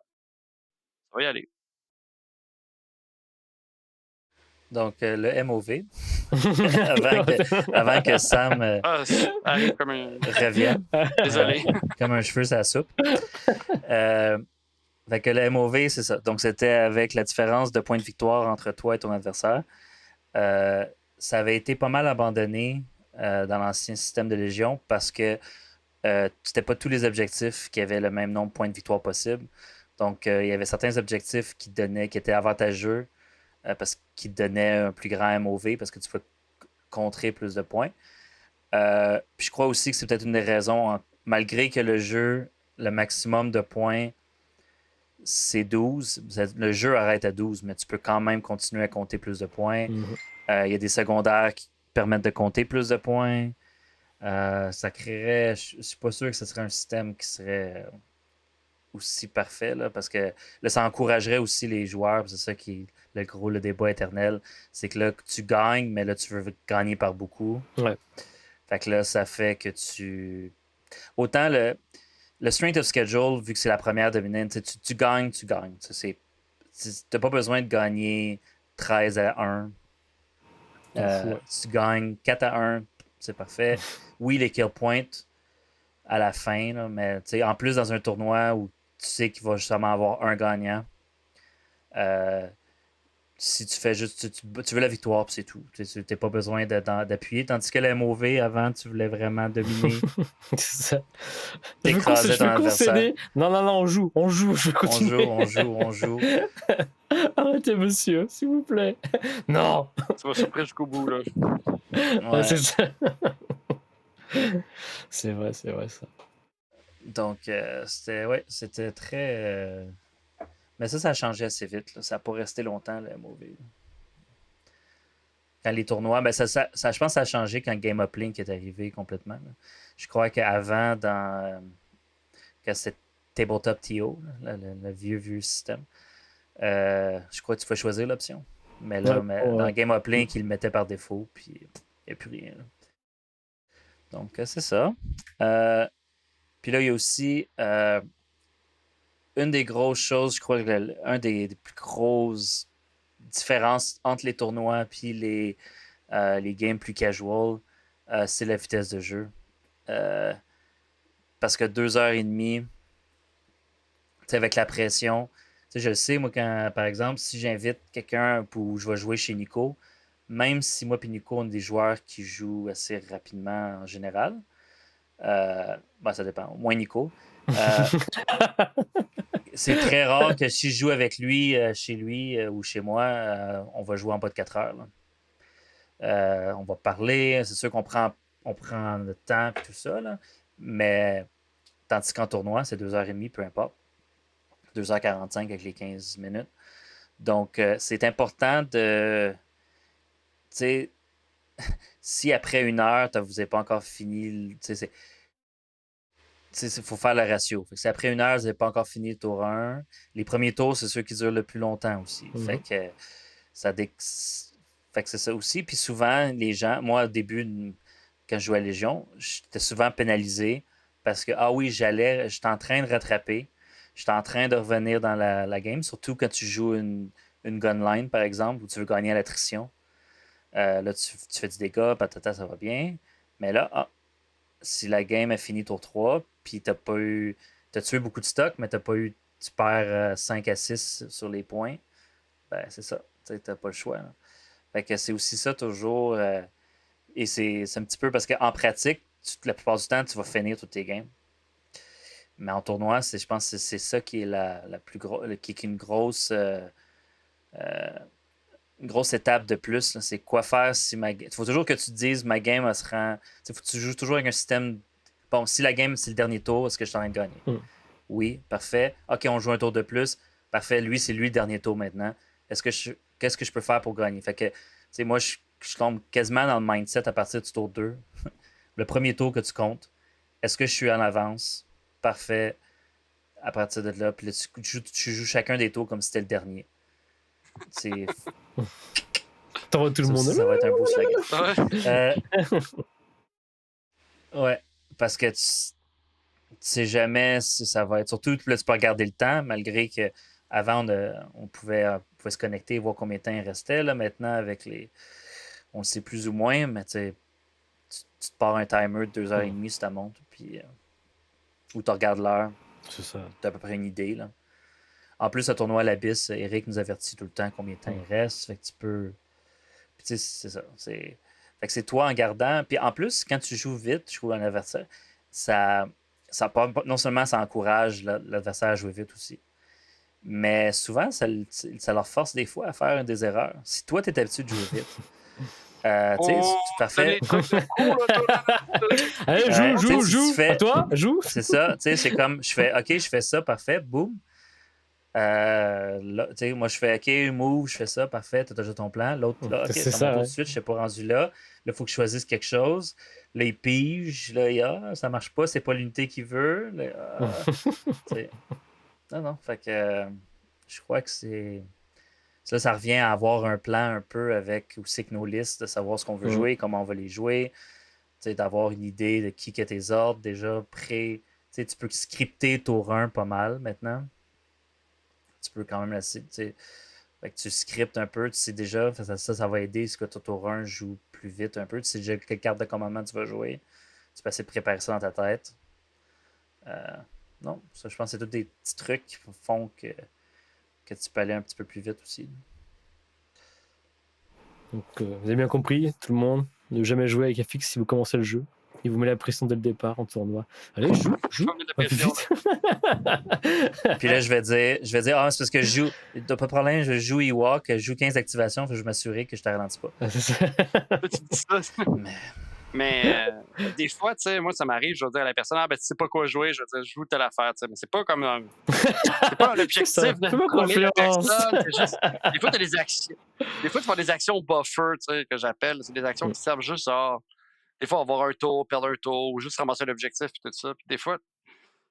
Ça va y aller. Donc, le MOV, avant que Sam Ça arrive comme un. revienne. Désolé. Comme un cheveu sur la soupe. Fait que le MOV, c'est ça. Donc, c'était avec la différence de points de victoire entre toi et ton adversaire. Ça avait été pas mal abandonné dans l'ancien système de Légion parce que c'était pas tous les objectifs qui avaient le même nombre de points de victoire possible. Donc, il y avait certains objectifs qui étaient avantageux parce qu'ils donnaient un plus grand MOV parce que tu peux contrer plus de points. Puis je crois aussi que c'est peut-être une des raisons, malgré que le jeu, le maximum de points, c'est 12. Le jeu arrête à 12, mais tu peux quand même continuer à compter plus de points. Il y a des secondaires qui permettent de compter plus de points. Ça créerait. Je suis pas sûr que ce serait un système qui serait aussi parfait, là, parce que là, ça encouragerait aussi les joueurs. C'est ça qui est le débat éternel. C'est que là, tu gagnes, mais là, tu veux gagner par beaucoup. Ouais. Fait que là, ça fait que tu... Autant le strength of schedule, vu que c'est la première dominante, tu gagnes, tu gagnes. T'as pas besoin de gagner 13-1. Ouais. Si tu gagnes 4-1, c'est parfait. Oui, les kill points à la fin, là, mais en plus dans un tournoi où tu sais qu'il va justement avoir un gagnant, si tu fais juste tu veux la victoire, puis c'est tout. Tu n'as pas besoin d'appuyer. Tandis que la MOV, avant, tu voulais vraiment dominer. C'est ça. T'écraser Je ton veux adversaire. concéder. Non, on joue. Je veux continuer. On joue. Arrêtez, monsieur, s'il vous plaît. Non. Tu vas souffrir jusqu'au bout, là. Ouais. C'est ça. C'est vrai, ça. Donc, c'était très... Mais ça a changé assez vite. Là. Ça n'a pas resté longtemps, le MOV. Quand les tournois, ben je pense que ça a changé quand Game of Link est arrivé complètement. Là. Je crois qu'avant, quand c'était Tabletop TO, là, le vieux système, je crois que tu pouvais choisir l'option. Mais là, dans Game of Link, ils le mettaient par défaut, puis il n'y a plus rien. Là. Donc, c'est ça. Puis là, il y a aussi une des grosses choses, je crois que un des plus grosses différences entre les tournois et les games plus casual, c'est la vitesse de jeu. Parce que 2h30, avec la pression, je le sais, moi, quand, par exemple, si j'invite quelqu'un où je vais jouer chez Nico, même si moi et Nico, on est des joueurs qui jouent assez rapidement en général, ça dépend, moins Nico. C'est très rare que si je joue avec lui, chez lui ou chez moi, on va jouer en bas de 4 heures. Là. On va parler, c'est sûr qu'on prend le temps et tout ça, là, mais tandis qu'en tournoi, c'est 2h30, peu importe. 2h45 avec les 15 minutes. Donc, c'est important de... Tu sais, si après 1 heure, vous n'avez pas encore fini... Il faut faire le ratio. Fait que si après 1 heure, vous n'avez pas encore fini le tour 1, les premiers tours, c'est ceux qui durent le plus longtemps aussi. Mm-hmm. Fait que fait que c'est ça aussi. Puis souvent, les gens, moi au début, quand je jouais à Légion, j'étais souvent pénalisé parce que, j'étais en train de rattraper, j'étais en train de revenir dans la game, surtout quand tu joues une gunline, par exemple, où tu veux gagner à l'attrition. Là, tu fais du dégât, patata, ça va bien. Mais là, si la game a fini tour 3, puis t'as tué beaucoup de stock, mais tu perds 5 à 6 sur les points, ben c'est ça. T'as pas le choix. Là. Fait que c'est aussi ça toujours. Et c'est un petit peu parce qu'en pratique, la plupart du temps, tu vas finir toutes tes games. Mais en tournoi, je pense que c'est ça qui est la plus grosse, qui est une grosse étape de plus. Là. C'est quoi faire si il faut toujours que tu te dises ma game elle se rend. Il faut que tu joues toujours avec un système. Bon, si la game c'est le dernier tour, est-ce que je suis en train de gagner? Oui, parfait. Ok, on joue un tour de plus. Parfait, c'est lui le dernier tour maintenant. Qu'est-ce que je peux faire pour gagner? Fait que, moi, je tombe quasiment dans le mindset à partir du tour 2. Le premier tour que tu comptes. Est-ce que je suis en avance? Parfait. À partir de là, puis là, tu joues chacun des tours comme si c'était le dernier. C'est. T'envoies tout le monde. Ça va être un beau slogan. Ouais, parce que tu sais jamais si ça va être. Surtout, là, tu peux regarder le temps, malgré qu'avant, on pouvait se connecter et voir combien de temps il restait. Là, maintenant, avec les. On le sait plus ou moins, mais tu te pars un timer de 2h30 si ta montre, puis. Ou tu regardes l'heure. C'est ça. Tu as à peu près une idée. Là. En plus, le tournoi à l'Abysse, Eric nous avertit tout le temps combien de temps il reste. Fait que tu peux. Puis tu sais, c'est ça. Fait que c'est toi en gardant. Puis en plus, quand tu joues vite, je trouve un adversaire, non seulement ça encourage l'adversaire à jouer vite aussi, mais souvent, ça leur force des fois à faire des erreurs. Si toi, tu es habitué de jouer vite, tu sais, c'est parfait. Allez, joue. À toi, joue. C'est ça. Tu sais, c'est comme, je fais ça, parfait, boum. Là, moi, je fais OK, move, je fais ça, parfait, tu as déjà ton plan. L'autre, là, OK, c'est ça ça, tout de suite, je ne suis pas rendu là. Là, il faut que je choisisse quelque chose. Là, il pige. Là, ça marche pas, c'est pas l'unité qu'il veut. Là, Non. Fait que je crois que c'est. Ça revient à avoir un plan un peu avec aussi que nos listes, de savoir ce qu'on veut jouer, comment on va les jouer, d'avoir une idée de qui a tes ordres déjà prêt. Tu peux scripter tour 1 pas mal maintenant. Tu peux quand même laisser. Fait que tu scriptes un peu, tu sais déjà, ça va aider ce que ton tour 1 joue plus vite un peu. Tu sais déjà quelle carte de commandement tu vas jouer. Tu peux essayer de préparer ça dans ta tête. Non, ça, je pense que c'est tous des petits trucs qui font que tu peux aller un petit peu plus vite aussi. Donc, vous avez bien compris, tout le monde, ne jamais jouer avec FX si vous commencez le jeu. Il vous met la pression dès le départ en tournoi. Allez, joue, Faut mettre de un peu pression, vite. Puis là, je vais dire, c'est parce que je joue, t'as pas de problème, je joue Ewok, je joue 15 activations, faut que je m'assurer que je te ralentis pas. Ah, c'est ça. Tu dis ça. Mais des fois, tu sais, moi, ça m'arrive, je vais dire à la personne, ah, ben, tu sais pas quoi jouer, je vais dire, je joue telle affaire, tu sais, mais c'est pas comme c'est pas un objectif ça, de fais-moi troller la confiance. personne, c'est juste, des fois, t'as des actions, des fois, tu fais des actions buffer, tu sais, que j'appelle, c'est des actions qui servent juste à, des fois, avoir un tour, perdre un tour, ou juste ramasser l'objectif, puis tout ça, puis des fois,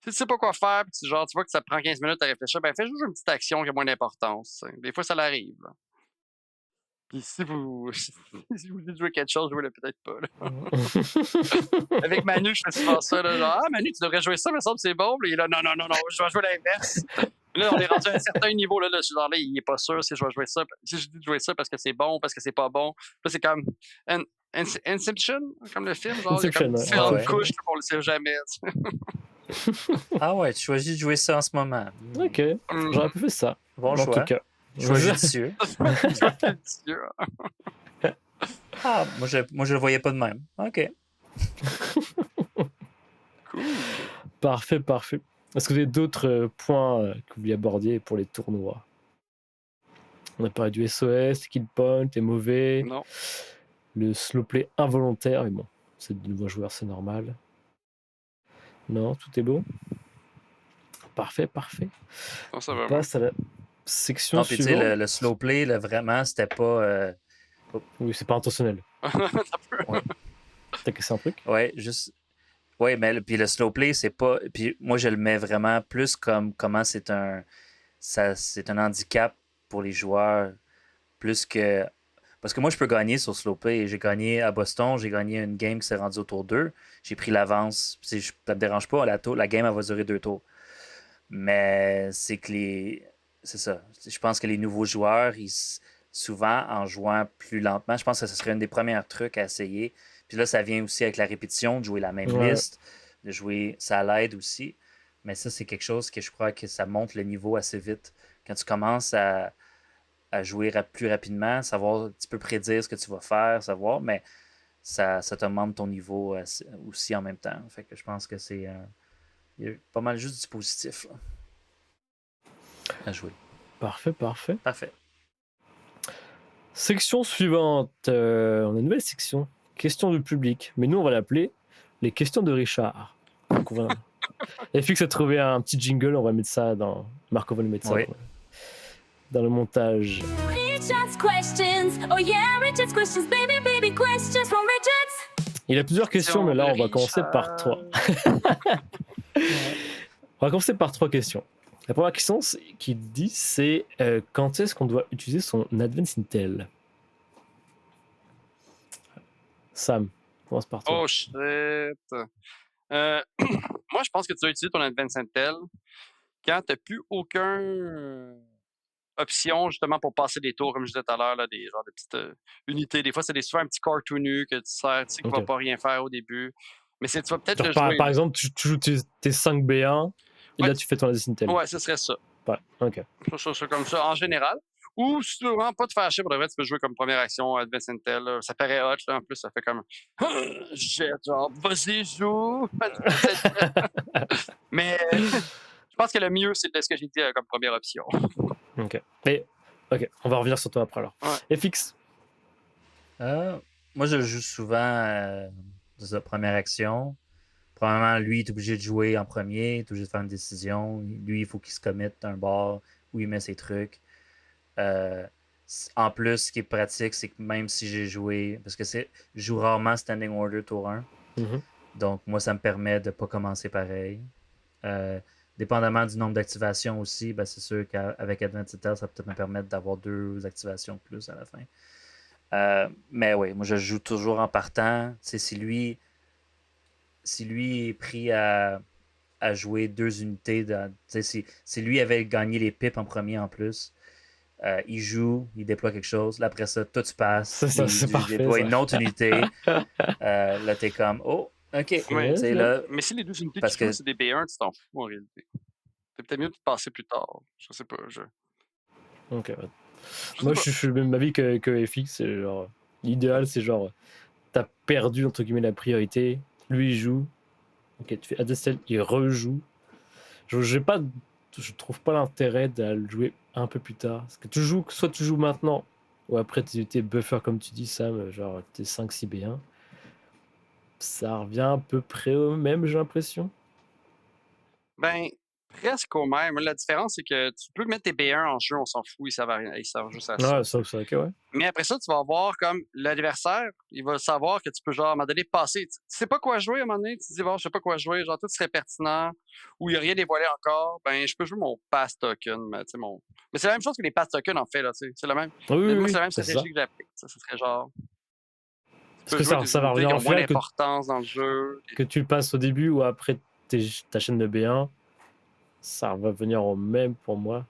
si tu sais pas quoi faire, puis genre, tu vois que ça te prend 15 minutes à réfléchir, ben, fais juste une petite action qui a moins d'importance, tu sais. Des fois, ça l'arrive, là. Puis si vous, si vous voulez jouer quelque chose, jouez-le peut-être pas, là. Avec Manu, je fais souvent ça, là, genre, ah, Manu, tu devrais jouer ça, mais ça me semble que c'est bon. Puis il est là, non, je vais jouer l'inverse. Là, on est rendu à un certain niveau, là, genre, là, il est pas sûr si je vais jouer ça, si je dis de jouer ça parce que c'est bon, parce que c'est pas bon. Là, c'est comme Inception, comme le film, genre, il y a Inception, comme ouais. différentes Ouais. couches qu'on le sait jamais. Ah ouais, tu choisis de jouer ça en ce moment. Ok, j'aurais pu faire ça. Bon en choix. tout cas. Choix judicieux. Délicieux. Ah, moi je le voyais pas de même. Ok. Cool. Parfait. Est-ce que vous avez d'autres points que vous vouliez aborder pour les tournois? On a parlé du SOS, kill point est mauvais. Non. Le slow play involontaire, mais bon, c'est de nouveaux joueurs, c'est normal. Non, tout est bon. Parfait. Non, ça On va. passe à la section Non, puis tu sais, suivante. le slow play, là, vraiment, c'était pas. Oui, c'est pas intentionnel. Ça peut. Ouais. T'as cassé un truc? Ouais, juste. Ouais, mais puis le slow play, c'est pas. Puis moi, je le mets vraiment plus comme comment c'est c'est un handicap pour les joueurs, plus que. Parce que moi, je peux gagner sur slow play. J'ai gagné à Boston, j'ai gagné une game qui s'est rendue au tour 2. J'ai pris l'avance. Ça me dérange pas, la game, elle va durer 2 tours. Mais c'est que les. C'est ça. Je pense que les nouveaux joueurs, souvent, en jouant plus lentement, je pense que ce serait un des premiers trucs à essayer. Puis là, ça vient aussi avec la répétition, de jouer la même liste, de jouer, ça l'aide aussi. Mais ça, c'est quelque chose que je crois que ça monte le niveau assez vite. Quand tu commences à jouer plus rapidement, savoir, tu peux prédire ce que tu vas faire, savoir, mais ça te monte ton niveau aussi en même temps. Fait que je pense que c'est il y a pas mal juste du positif là, à jouer. Parfait. Parfait. Section suivante. On a une nouvelle section. Questions du public. Mais nous, on va l'appeler les questions de Richard. Donc, on va... FX a trouvé un petit jingle. On va mettre ça dans... Marco va nous mettre ça dans le montage. Richard's questions. Oh yeah, Richard's questions. Baby questions from Richard's. Il a plusieurs questions, mais là, on va commencer par 3. On va commencer par 3 questions. La première question qui dit, c'est quand est-ce qu'on doit utiliser son Advance Intel? Sam, commence par toi. Oh shit. Moi, je pense que tu dois utiliser ton Advance Intel quand tu n'as plus aucune option justement pour passer des tours, comme je disais tout à l'heure, là, des genres de petites unités. Des fois, c'est souvent un petit cartoonu que tu sers, tu sais, qui ne va pas rien faire au début. Mais tu vas peut-être le jouer. Par exemple, tu joues tes 5B1 et là, tu fais ton Advance Intel. Ouais, ce serait ça. Ouais, ok. Ça, comme ça, en général. Ou si tu veux vraiment pas te faire chier, pour de vrai, tu peux jouer comme première action Advance Intel. Là. Ça paraît hot, là, en plus, ça fait comme genre, vas-y, joue. Mais je pense que le mieux, c'est ce que j'ai dit comme première option. Ok. Mais, ok, on va revenir sur toi après alors. Ouais. FX. Moi, je joue souvent de première action. Probablement, lui, il est obligé de jouer en premier, il est obligé de faire une décision. Lui, il faut qu'il se commette un bord où il met ses trucs. En plus, ce qui est pratique, c'est que même si j'ai joué, parce que je joue rarement Standing Order tour 1, donc moi, ça me permet de ne pas commencer pareil. dépendamment du nombre d'activations aussi, ben, c'est sûr qu'avec Advanced Intel, ça peut me permettre d'avoir 2 activations de plus à la fin. Mais oui, moi je joue toujours en partant. Tu sais, si lui est pris à jouer 2 unités, tu sais, si lui avait gagné les pipes en premier en plus, il joue, il déploie quelque chose. Là, après ça, toi tu passes, C'est ça, c'est il parfait, déploie ça. une autre unité. Là, t'es comme, oh, ok. C'est Ouais, bien, Tu sais, c'est bien. là, Mais si les 2 unités parce qui jouent, que, c'est des B1, tu t'en fous en réalité. C'est peut-être mieux de passer plus tard. Je sais pas. Ok, ouais. Je sais Moi, pas. je suis le même avis que FX. C'est genre, l'idéal, c'est genre, t'as perdu, entre guillemets, la priorité. Lui, il joue. Ok, tu fais Adestel, il rejoue. Je trouve pas l'intérêt de le jouer un peu plus tard. Parce que soit tu joues maintenant, ou après tes unités buffer, comme tu dis, Sam, genre tes 5-6 B1. Ça revient à peu près au même, j'ai l'impression. Ben, presque au même. La différence, c'est que tu peux mettre tes B1 en jeu, on s'en fout, ils servent juste à ça. Ouais, ça, c'est ok, ouais. Mais après ça, tu vas voir comme l'adversaire, il va savoir que tu peux, genre, à un moment donné, passer. Tu sais pas quoi jouer à un moment donné, tu te dis, bon, je sais pas quoi jouer, genre, tout serait pertinent, ou il n'y a rien dévoilé encore, ben, je peux jouer mon pass token, mais, tu sais, Mais c'est la même chose que les pass tokens, en fait, là, tu sais. C'est la même. Oui, oui, Moi, oui, c'est la même c'est ça. stratégie que j'ai appris. Ça serait genre, tu Parce peux que jouer ça, des ça va unités revenir qui en ont moins final d'importance dans le jeu. que tu le passes au début ou après ta chaîne de B1. Ça va venir au même pour moi.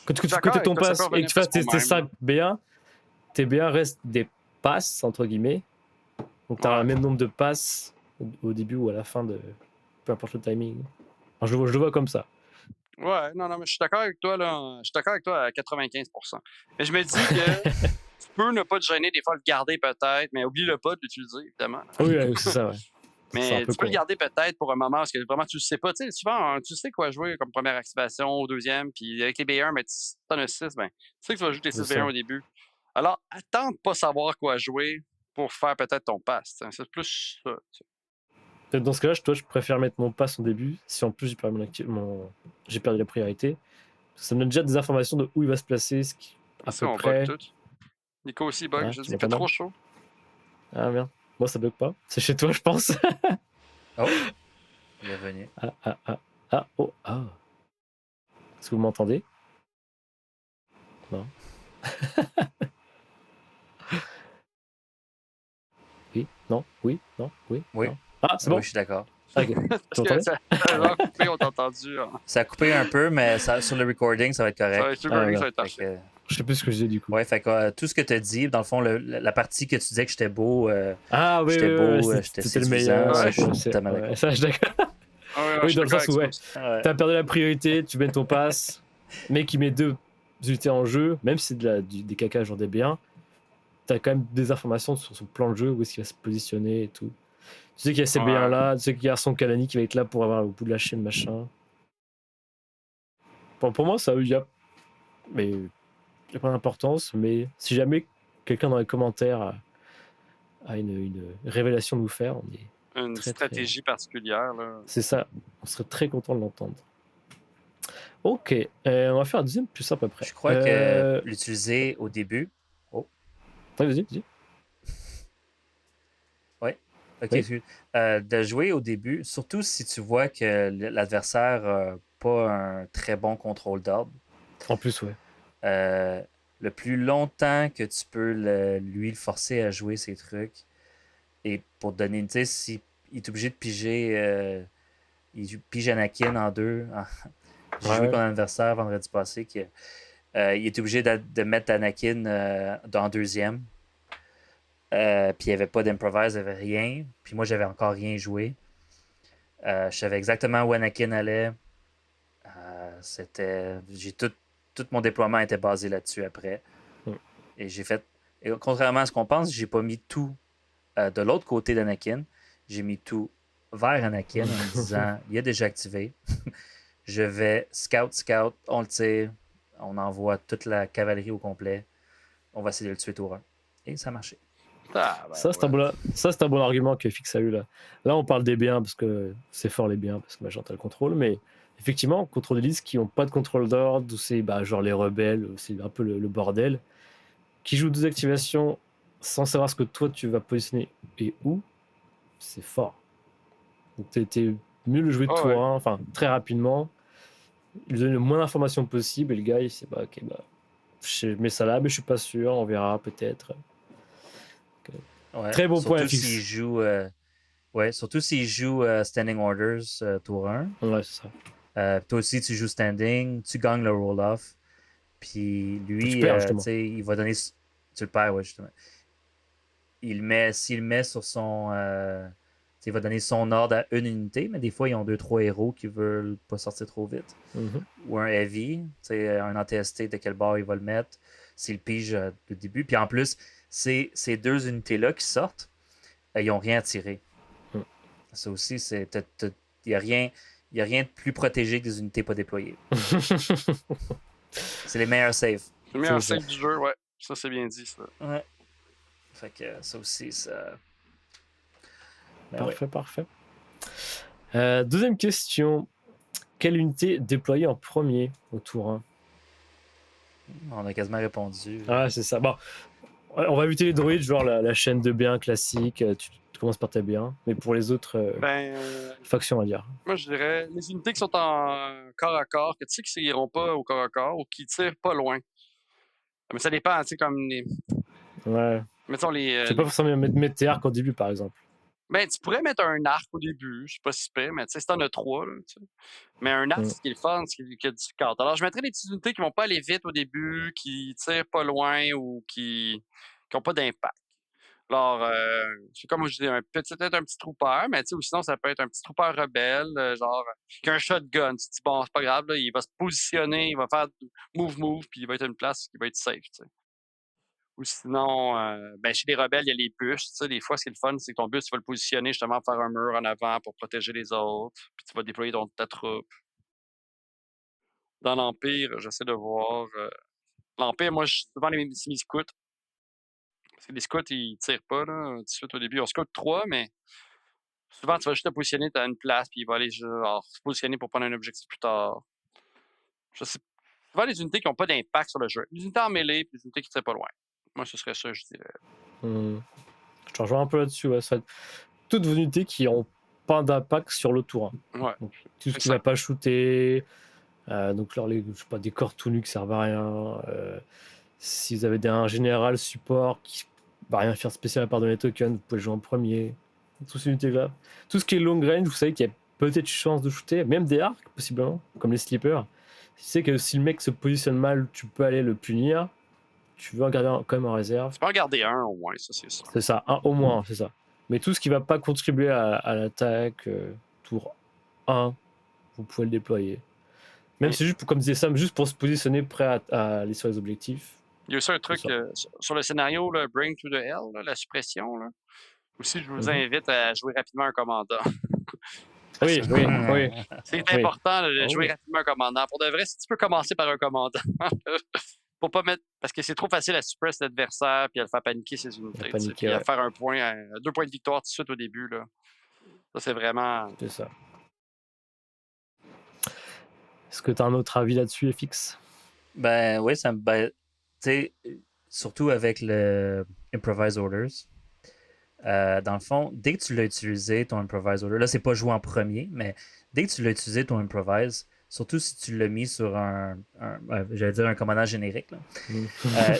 Je suis Que d'accord tu avec ton toi, ça peut pass et que revenir tu fasses presque au tes même, là. 5 B1, tes B1 restent des passes, entre guillemets. Donc tu as Ouais. le même nombre de passes au début ou à la fin de. Peu importe le timing. Enfin, je le vois comme ça. Ouais, non, mais je suis d'accord avec toi, là. Je suis d'accord avec toi à 95%. Mais je me dis que tu peux ne pas te gêner, des fois, le garder peut-être, mais oublie-le pas de l'utiliser, évidemment. Oui, c'est ça, ouais. C'est un Mais peu tu peux le con. garder peut-être pour un moment parce que vraiment tu le sais pas. Tu sais, souvent, hein, tu sais quoi jouer comme première activation ou deuxième, puis avec les B1, ben, si t'en as 6, ben, tu sais que tu vas jouer tes C'est 6 B1 ça. au début. Alors, attends de pas savoir quoi jouer pour faire peut-être ton pass. Tu sais. C'est plus ça. Tu sais. Peut-être dans ce cas-là, je préfère mettre mon pass au début, si en plus j'ai perdu la priorité. Ça me donne déjà des informations de où il va se placer, à Ici, peu on bug près. tout. Nico aussi bug. Ah, Je tu dis, il fait m'entends mal? trop chaud. Ah merde. Moi, ça bug pas. C'est chez toi, je pense. oh, il est revenu. Oh, ah. Est-ce que vous m'entendez? Non. Oui, non, oui, non, oui, Oui, non. Ah, c'est oui, bon? je suis d'accord. Ah, ok. Tu Parce que m'entendais? ça a genre coupé, on t'a entendu. Hein. Ça a coupé un peu, mais sur le recording, ça va être Ça va correct. être super, Ah, ça merde. va être Fait parfait. que, Je sais plus ce que je disais du coup. ouais, fait que tout ce que tu as dit, dans le fond, la partie que tu disais que j'étais beau, Ah, oui, j'étais oui, beau, oui, j'étais c'était le séduisant, meilleur. ça, Ouais. je suis Ouais, totalement ouais, d'accord. ça, je suis d'accord. Ah ouais, je Oui, suis dans le d'accord sens avec où, ça ouais, aussi. Ouais. t'as perdu la priorité, tu mets ton pass, mec qui met 2 unités en jeu, même si c'est des caca genre des biens, t'as quand même des informations sur son plan de jeu, où est-ce qu'il va se positionner et tout. Tu sais qu'il y a ces B1 Ouais. là, tu sais qu'il y a son Kalani qui va être là pour avoir au bout de la chaîne, machin. Bon, pour moi, ça, mais, y a pas d'importance, mais si jamais quelqu'un dans les commentaires a une révélation de nous faire, on est Une très, stratégie particulière, là. c'est ça, on serait très content de l'entendre. Ok, on va faire un deuxième plus simple après. Je crois que l'utiliser au début. Oh, Ouais, vas-y. ouais. Ok, Oui. excuse. De jouer au début, surtout si tu vois que l'adversaire n'a pas un très bon contrôle d'ordre. En plus, ouais. Le plus longtemps que tu peux lui le forcer à jouer ces trucs, et pour te donner une idée, si il est obligé de piger, il pige Anakin en 2. J'ai joué Ouais. contre un adversaire vendredi passé qui il était obligé de mettre Anakin dans deuxième. Puis il n'y avait pas d'improvise, il n'y avait rien. Puis moi, j'avais encore rien joué. Je savais exactement où Anakin allait. Tout mon déploiement était basé là-dessus après. Mm. Et j'ai fait. Et contrairement à ce qu'on pense, j'ai pas mis tout de l'autre côté d'Anakin. J'ai mis tout vers Anakin en me disant il est déjà activé. Je vais scout, on le tire, on envoie toute la cavalerie au complet. On va essayer de le tuer tour 1. Et ça a marché. Ah, ben, Ça, c'est un bon argument que Fix a eu là. Là, on parle des B1 parce que c'est fort les B1 parce que machin, t'as le contrôle, mais effectivement, contre des listes qui n'ont pas de contrôle d'ordre, où c'est genre les rebelles, c'est un peu le bordel, qui jouent 2 activations sans savoir ce que toi tu vas positionner et où, c'est fort. Donc mieux le jouer Ah tour ouais. 1, enfin très rapidement. Il donne le moins d'informations possible et le gars il sait bah ok bah je mets ça là mais je suis pas sûr, on verra peut-être. Ouais. Très bon point Surtout s'il FX. joue, surtout s'il joue Standing Orders tour 1. Ouais c'est ça. Toi aussi, tu joues Standing, tu gagnes le roll-off. Puis Tu lui, perds tu justement. sais, il va donner. Tu le perds, ouais, justement. S'il met sur son. Tu sais, il va donner son ordre à une unité, mais des fois, ils ont 2-3 héros qui veulent pas sortir trop vite. Mhm. Ou un heavy, tu sais, un ATST de quel bord il va le mettre. S'il pige de début. Puis en plus, ces deux unités-là qui sortent, ils n'ont rien à tirer. Mm. Ça aussi, il n'y a rien. Il n'y a rien de plus protégé que des unités pas déployées. C'est les meilleurs saves. C'est le meilleur C'est ça. save du jeu, ouais. Ça, c'est bien dit, ça. Ouais. Fait que ça aussi, ça. Ben ouais. Parfait. Deuxième question. Quelle unité déployer en premier au tour 1? On a quasiment répondu. Ah, c'est ça. Bon, on va éviter les droïdes, genre la chaîne de B1 classique. Tu commences par ta B1. Mais pour les autres factions, on va dire. Moi, je dirais les unités qui sont en corps à corps, que tu sais qu'ils n'iront pas au corps à corps ou qui tirent pas loin. Mais ça dépend, tu sais, comme les. Ouais. Mettons les. C'est pas forcément mettre tes arcs au début, par exemple. Ben, tu pourrais mettre un arc au début, je sais pas si c'est mais tu sais, si t'en as 3, là, tu sais. Mais un arc, ce qui est le fun, c'est qu'il y a du cadre. Alors, je mettrais des petites unités qui vont pas aller vite au début, qui tirent pas loin ou qui ont pas d'impact. Alors, c'est comme je dis, peut-être un petit trooper, mais tu sais, ou sinon, ça peut être un petit trooper rebelle, genre, qui a un shotgun. Tu te dis, bon, c'est pas grave, là, il va se positionner, il va faire move, puis il va être à une place qui va être safe, tu sais. Ou sinon, ben, chez les rebelles, il y a les bus. Tu sais, des fois, ce qui est le fun, c'est que ton bus, tu vas le positionner justement pour faire un mur en avant pour protéger les autres. Puis tu vas déployer ta troupe. Dans l'Empire, j'essaie de voir. L'Empire, moi, souvent, c'est mes scouts. Parce que les scouts, ils tirent pas, là, tout de suite au début. On scout 3, mais souvent, tu vas juste te positionner, tu as une place, puis il va aller genre, se positionner pour prendre un objectif plus tard. Je sais. Souvent, les unités qui n'ont pas d'impact sur le jeu. Les unités en mêlée, puis les unités qui tirent pas loin. Moi, ce serait ça, je dirais. Je te rejoins un peu là-dessus. Ouais. Ça va être toutes vos unités qui n'ont pas d'impact sur le tour 1. Ouais. Donc, tout ce C'est qui ça. va pas shooter. Donc, alors, je sais pas, des corps tout nus qui servent à rien. Si vous avez un général support qui va rien faire spécial à part donner tokens, vous pouvez jouer en premier. Toutes ces unités-là. Tout ce qui est long range, vous savez qu'il y a peut-être chance de shooter, même des arcs, possiblement, comme les sleepers. Tu sais que si le mec se positionne mal, tu peux aller le punir. Tu veux en garder quand même en réserve. Tu peux en garder un au moins, ça, c'est sûr. C'est ça, un au moins, c'est ça. Mais tout ce qui va pas contribuer à l'attaque, tour 1, vous pouvez le déployer. Même Oui. si c'est juste, comme disait Sam, juste pour se positionner prêt à aller sur les objectifs. Il y a aussi un truc ça. sur le scénario, là, Bring to the Hell, là, la suppression. Là. Aussi, je vous Mhm. invite à jouer rapidement un commandant. Oui. C'est Oui. important là, de Oh, jouer oui. rapidement un commandant. Pour de vrai, si tu peux commencer par un commandant, pour pas mettre. Parce que c'est trop facile à suppress l'adversaire puis à le faire paniquer ses unités. paniquer, Puis à ouais. faire un point, 2 points de victoire tout de suite au début. Là. Ça, c'est vraiment. C'est ça. Est-ce que tu as un autre avis là-dessus, FX? Ben oui, ça me. Ben, tu sais, surtout avec le Improvise Orders. Dans le fond, dès que tu l'as utilisé, ton Improvise Order, là, c'est pas joué en premier, mais dès que tu l'as utilisé, ton Improvise, surtout si tu l'as mis sur j'allais dire un commandant générique, là.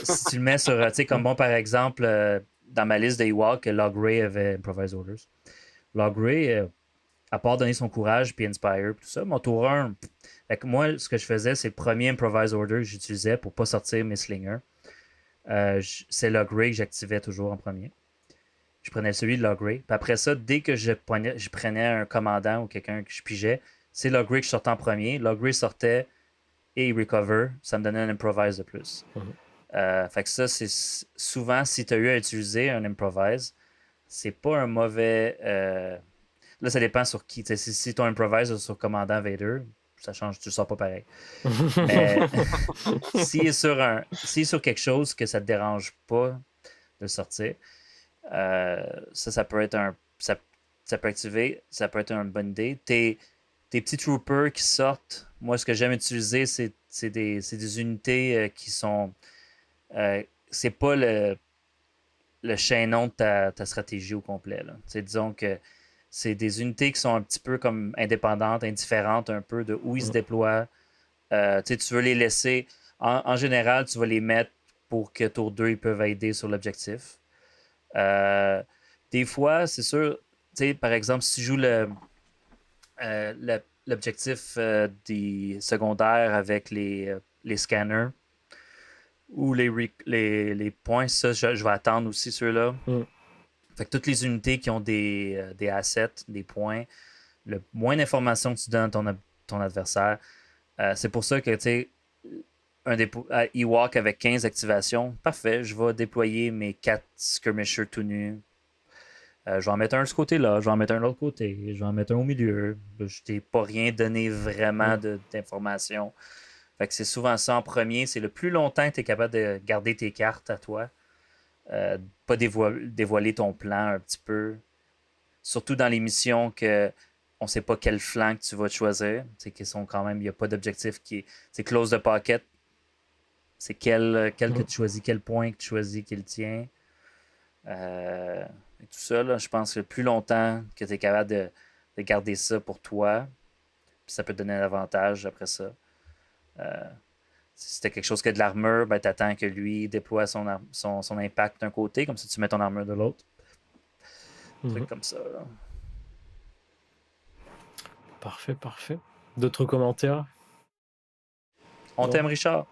Si tu le mets sur, tu sais, comme bon, par exemple, dans ma liste d'Ewok, Log Ray avait Improvise Orders. Log Ray, à part donner son courage puis Inspire, tout ça, mon tour 1, moi, ce que je faisais, c'est le premier Improvise Order que j'utilisais pour pas sortir mes slingers. C'est Log Ray que j'activais toujours en premier. Je prenais celui de Log Ray. Puis après ça, dès que je prenais un commandant ou quelqu'un que je pigeais, c'est Log Ray que je sortais en premier. Log Ray sortait et il recover. Ça me donnait un improvise de plus. Fait que ça, c'est souvent, si tu as eu à utiliser un improvise, c'est pas un mauvais. Là, ça dépend sur qui. Si ton improvise est sur commandant Vader, ça change, tu le sors pas pareil. Mais s'il est sur quelque chose que ça te dérange pas de sortir, ça peut être ça peut activer, ça peut être une bonne idée. Tes petits troopers qui sortent, moi ce que j'aime utiliser, c'est des unités qui sont c'est pas le chaînon de ta stratégie au complet. Là. Disons que C'est des unités qui sont un petit peu comme indépendantes, indifférentes un peu de où ils se déploient. Tu veux les laisser. En général, tu vas les mettre pour que tour 2, ils peuvent aider sur l'objectif. Des fois, c'est sûr, par exemple, si tu joues l'objectif des secondaires avec les scanners ou les points, ça, je vais attendre aussi ceux-là. Fait que toutes les unités qui ont des assets, des points, le moins d'informations que tu donnes à ton adversaire, c'est pour ça que, tu sais, Ewok avec 15 activations, parfait, je vais déployer mes 4 skirmishers tout nus. Je vais en mettre un de ce côté-là, je vais en mettre un de l'autre côté, je vais en mettre un au milieu. Je t'ai pas rien donné vraiment d'informations. Fait que c'est souvent ça en premier. C'est le plus longtemps que tu es capable de garder tes cartes à toi. Pas dévoiler ton plan un petit peu. Surtout dans les missions que on sait pas quel flanc que tu vas choisir. C'est qu'ils sont quand même. Il n'y a pas d'objectif qui est. C'est close the pocket. C'est quel que tu choisis, quel point que tu choisis qui le tient. Et tout ça, là, je pense que le plus longtemps que tu es capable de garder ça pour toi, puis ça peut te donner un avantage après ça. Si c'était quelque chose qui a de l'armure, ben, tu attends que lui déploie son impact d'un côté, comme ça tu mets ton armure de l'autre. Un truc comme ça. Là. Parfait. D'autres commentaires? On t'aime, Richard.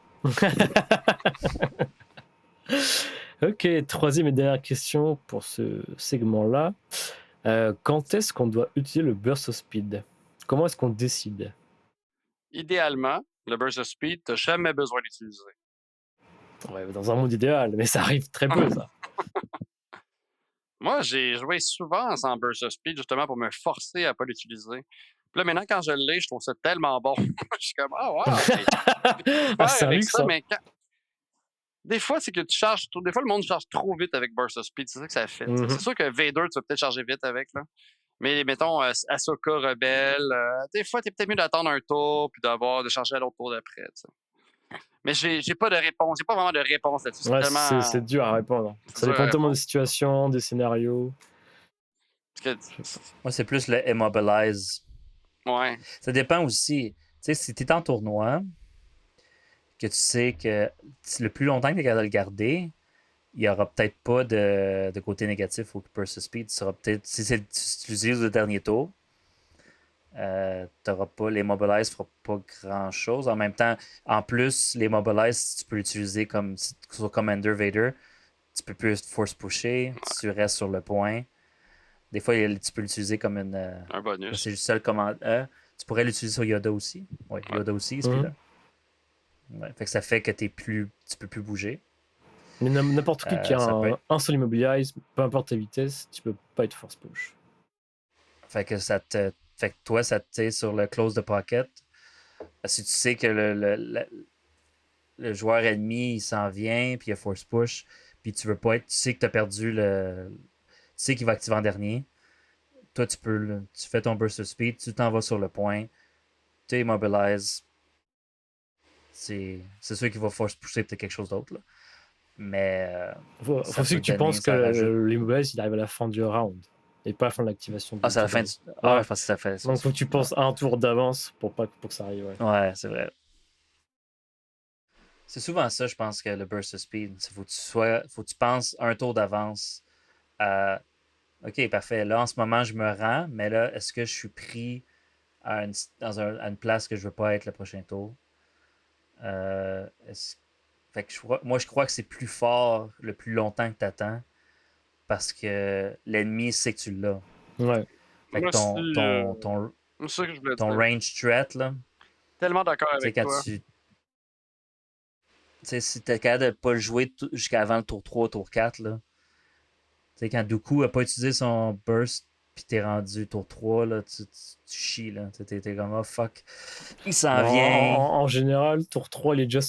Ok, troisième et dernière question pour ce segment-là. Quand est-ce qu'on doit utiliser le burst of speed? Comment est-ce qu'on décide? Idéalement, le burst of speed, tu n'as jamais besoin d'utiliser. Ouais, dans un monde idéal, mais ça arrive très peu, ça. Moi, j'ai joué souvent sans burst of speed justement pour me forcer à pas l'utiliser. Puis là, maintenant, quand je l'ai, je trouve ça tellement bon. Je suis comme, ah, wow! Ah, c'est avec que ça. mais des fois, c'est que tu charges. Des fois, le monde charge trop vite avec burst of speed. C'est ça que ça fait. C'est sûr que Vader, tu vas peut-être charger vite avec. Là. Mais mettons, Ahsoka Rebelle, des fois, t'es peut-être mieux d'attendre un tour puis de charger à l'autre tour d'après. T'sais. Mais j'ai pas de réponse. J'ai pas vraiment de réponse là-dessus. Ouais, tellement... c'est dur à répondre. Ça dur dépend à tellement répondre. des situations, des scénarios. Parce que... Moi, c'est plus le immobilize. Ouais. Ça dépend aussi. Tu sais, si tu es en tournoi, que tu sais que le plus longtemps que tu es capable de le garder, il n'y aura peut-être pas de côté négatif au burst of speed. Si tu utilises le dernier tour, t'auras pas, les mobilize ne feront pas grand chose. En même temps, en plus, les mobilize, tu peux l'utiliser comme sur Commander Vader. Tu peux plus force pusher, tu restes sur le point. Des fois, tu peux l'utiliser comme un bonus. C'est le seul commande. Tu pourrais l'utiliser sur Yoda aussi. Oui, Yoda aussi, c'est là. Ouais, fait que ça fait que tu peux plus bouger. Mais n'importe qui a un seul immobilize, peu importe ta vitesse, tu peux pas être force push. Fait que fait que toi, ça te sur le close the pocket. Si tu sais que le joueur ennemi il s'en vient, puis il y a force push, puis tu veux pas être. Tu sais que tu as perdu tu sais qu'il va activer en dernier. Toi, tu fais ton burst of speed, tu t'en vas sur le point, tu immobilises. C'est sûr qu'il va force pusher peut-être quelque chose d'autre. Mais. Faut aussi que tu penses que l'immobilize, il arrive à la fin du round. Et pas à la fin de l'activation. Ah, c'est à la fin du. Ah, ouais, je pense que ça fait. Donc, faut que tu penses un tour d'avance pour que ça arrive. Ouais, c'est vrai. C'est souvent ça, je pense, que le burst of speed. Faut que tu penses un tour d'avance à. Ok, parfait. Là, en ce moment, je me rends, mais là, est-ce que je suis pris à une place que je veux pas être le prochain tour? Fait que moi, je crois que c'est plus fort le plus longtemps que tu attends parce que l'ennemi sait que tu l'as. Ouais. Fait que ton range threat, là. Tellement d'accord avec toi. Si t'es capable de pas le jouer jusqu'avant le tour 3, tour 4, là. T'sais, quand Dooku a pas utilisé son burst, puis t'es rendu tour 3, là, tu chies, là. T'es comme, oh fuck, il s'en vient. En général, tour 3, il est déjà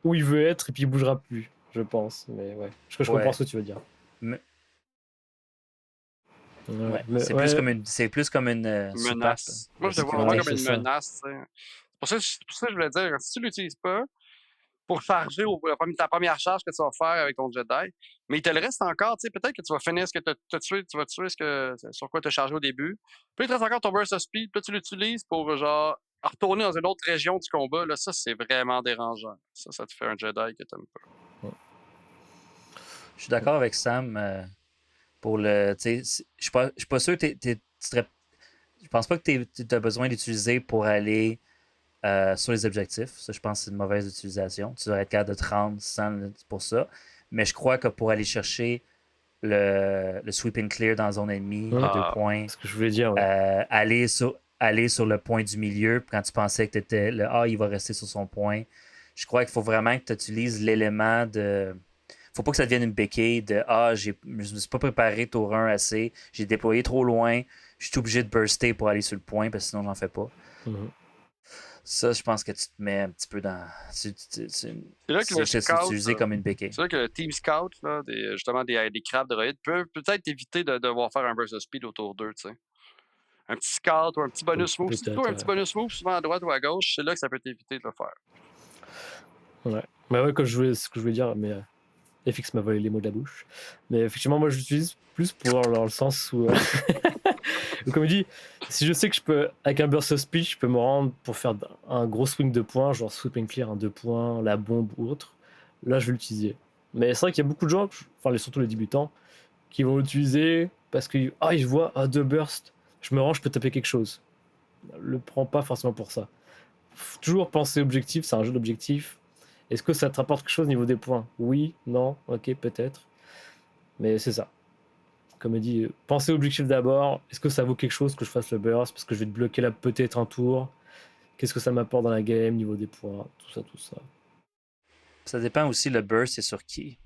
où il veut être, et puis il bougera plus, je pense. Mais ouais, je comprends ce que tu veux dire. C'est plus comme une menace. Moi, je le vois vraiment comme une menace. C'est pour ça que je voulais dire, si tu l'utilises pas, pour charger ta première charge que tu vas faire avec ton Jedi. Mais il te le reste encore, tu sais, peut-être que tu vas finir ce que tu vas tuer sur quoi tu as chargé au début. Puis il te reste encore ton burst of speed, puis là, tu l'utilises pour genre retourner dans une autre région du combat. Là, ça, c'est vraiment dérangeant. Ça te fait un Jedi que t'aimes pas. Je suis d'accord avec Sam pour le. Je suis pas sûr que je pense pas que tu as besoin d'utiliser pour aller sur les objectifs. Ça, je pense que c'est une mauvaise utilisation. Tu devrais être capable de te rendre sans pour ça. Mais je crois que pour aller chercher le sweep and clear dans la zone ennemie, à 2 points, C'est ce que je voulais dire. Ouais. aller sur le point du milieu quand tu pensais que tu étais il va rester sur son point. Je crois qu'il faut vraiment que tu utilises l'élément de. Faut pas que ça devienne une béquille de je me suis pas préparé tour 1 assez, j'ai déployé trop loin, je suis obligé de burster pour aller sur le point parce que sinon j'en fais pas. Mhm. Ça, je pense que tu te mets un petit peu dans. C'est là que le scout, utilisé comme une béquille. C'est là que le Team Scout, là, justement des crabes droïdes, peut peut-être éviter de devoir faire un burst of speed autour d'eux, tu sais. Un petit scout ou un petit bonus move. Si tu trouves un petit bonus move, souvent à droite ou à gauche, c'est là que ça peut t'éviter de le faire. Ouais. Mais ouais, ce que je voulais dire, mais FX m'a volé les mots de la bouche. Mais effectivement, moi, je l'utilise plus pour dans le sens où, comme il dit, si je sais que je peux, avec un burst of speed, je peux me rendre pour faire un gros swing de points, genre sweep and clear, un 2 points, la bombe ou autre, là, je vais l'utiliser. Mais c'est vrai qu'il y a beaucoup de gens, surtout les débutants, qui vont l'utiliser parce qu'ils voient 2 bursts, je me rends, je peux taper quelque chose. Le prends pas forcément pour ça. Faut toujours penser objectif, c'est un jeu d'objectif. Est-ce que ça te rapporte quelque chose au niveau des points? Oui, non, ok, peut-être. Mais c'est ça. Comme il dit, pensez objectif d'abord. Est-ce que ça vaut quelque chose que je fasse le burst? Parce que je vais te bloquer là peut-être un tour. Qu'est-ce que ça m'apporte dans la game, niveau des points, tout ça. Ça dépend aussi, le burst est sur qui.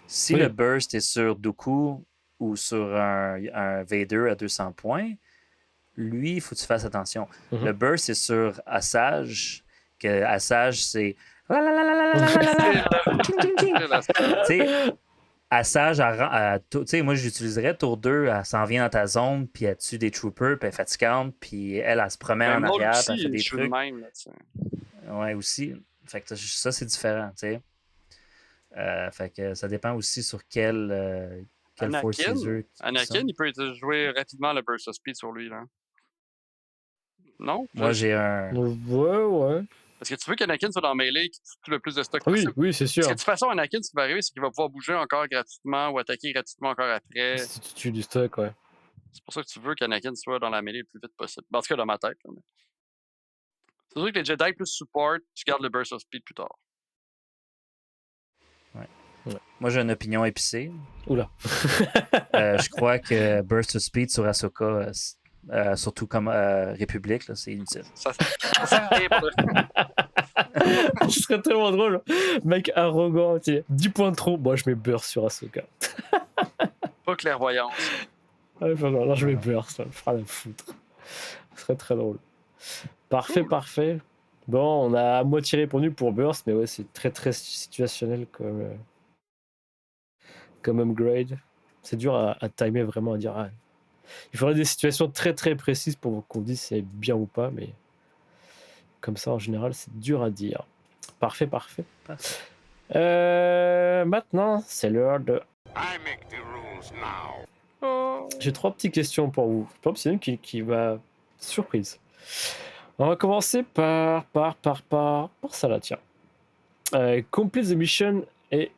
Si le burst est sur Dooku ou sur un Vader à 200 points, lui, il faut que tu fasses attention. Mhm. Le burst est sur Assage, que Assage, c'est. Assage, moi j'utiliserais tour 2, elle s'en vient dans ta zone, puis elle tue des troopers, puis elle est fatigante, puis elle se promène en arrière, puis elle fait des trucs. Même, là, ouais, aussi. Fait que ça, c'est différent, tu sais. Fait que ça dépend aussi sur quel force user. Anakin, il peut jouer rapidement le burst of speed sur lui, là. Non? Moi, j'ai un. Ouais. Parce que tu veux qu'Anakin soit dans Melee, qu'il tue le plus de stock possible. Oui, c'est sûr. Parce que de toute façon, Anakin, ce qui va arriver, c'est qu'il va pouvoir bouger encore gratuitement ou attaquer gratuitement encore après. Si tu tues du stock, ouais. C'est pour ça que tu veux qu'Anakin soit dans la mêlée le plus vite possible. En tout cas, dans ma tête. Là, mais... C'est sûr que les Jedi plus support, tu gardes le burst of speed plus tard. Ouais. Moi, j'ai une opinion épicée. Oula. Je crois que burst of speed sur Ahsoka, surtout comme République, là, c'est inutile. Ça Ce serait tellement drôle. Mec arrogant, 10 points de trop. Moi, je mets burst sur Ahsoka. Pas clairvoyance. Là, je mets burst, ça me fera la foutre. Ce serait très drôle. Parfait. Bon, on a à moitié répondu pour burst, mais ouais, c'est très très situationnel comme upgrade. C'est dur à timer vraiment, à dire. Il faudrait des situations très très précises pour qu'on dise si c'est bien ou pas, mais comme ça en général, c'est dur à dire. Parfait. Maintenant, c'est l'heure de. J'ai 3 petites questions pour vous. Je pense que c'est une qui va surprise. On va commencer par ça là, tiens. Complete the mission et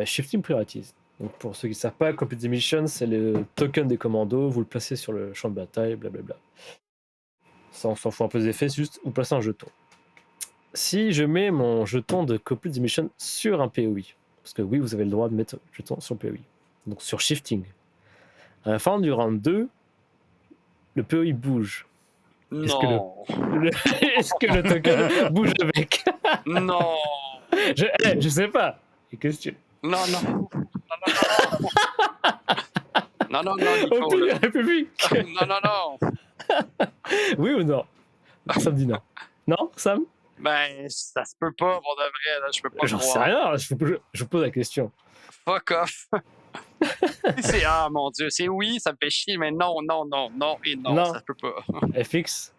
shifting priorities. Donc pour ceux qui ne savent pas, Complete the mission, c'est le token des commandos, vous le placez sur le champ de bataille, blablabla. Ça, on s'en fout un peu des effets, c'est juste vous placez un jeton. Si je mets mon jeton de Complete the mission sur un POI, parce que oui, vous avez le droit de mettre le jeton sur le POI, donc sur shifting, à la fin du round 2, le POI bouge. Non. Est-ce que le token bouge avec? Non. Je sais pas. Question. Non. Non, Nico. République. Non. Oui ou non? Sam dit non. Non, Sam? Ben, ça se peut pas, pour de vrai. Là, je peux pas J'en croire. sais rien, je pose la question. Fuck off. Mon Dieu, c'est oui, ça me fait chier, mais non, et non. Ça se peut pas. FX?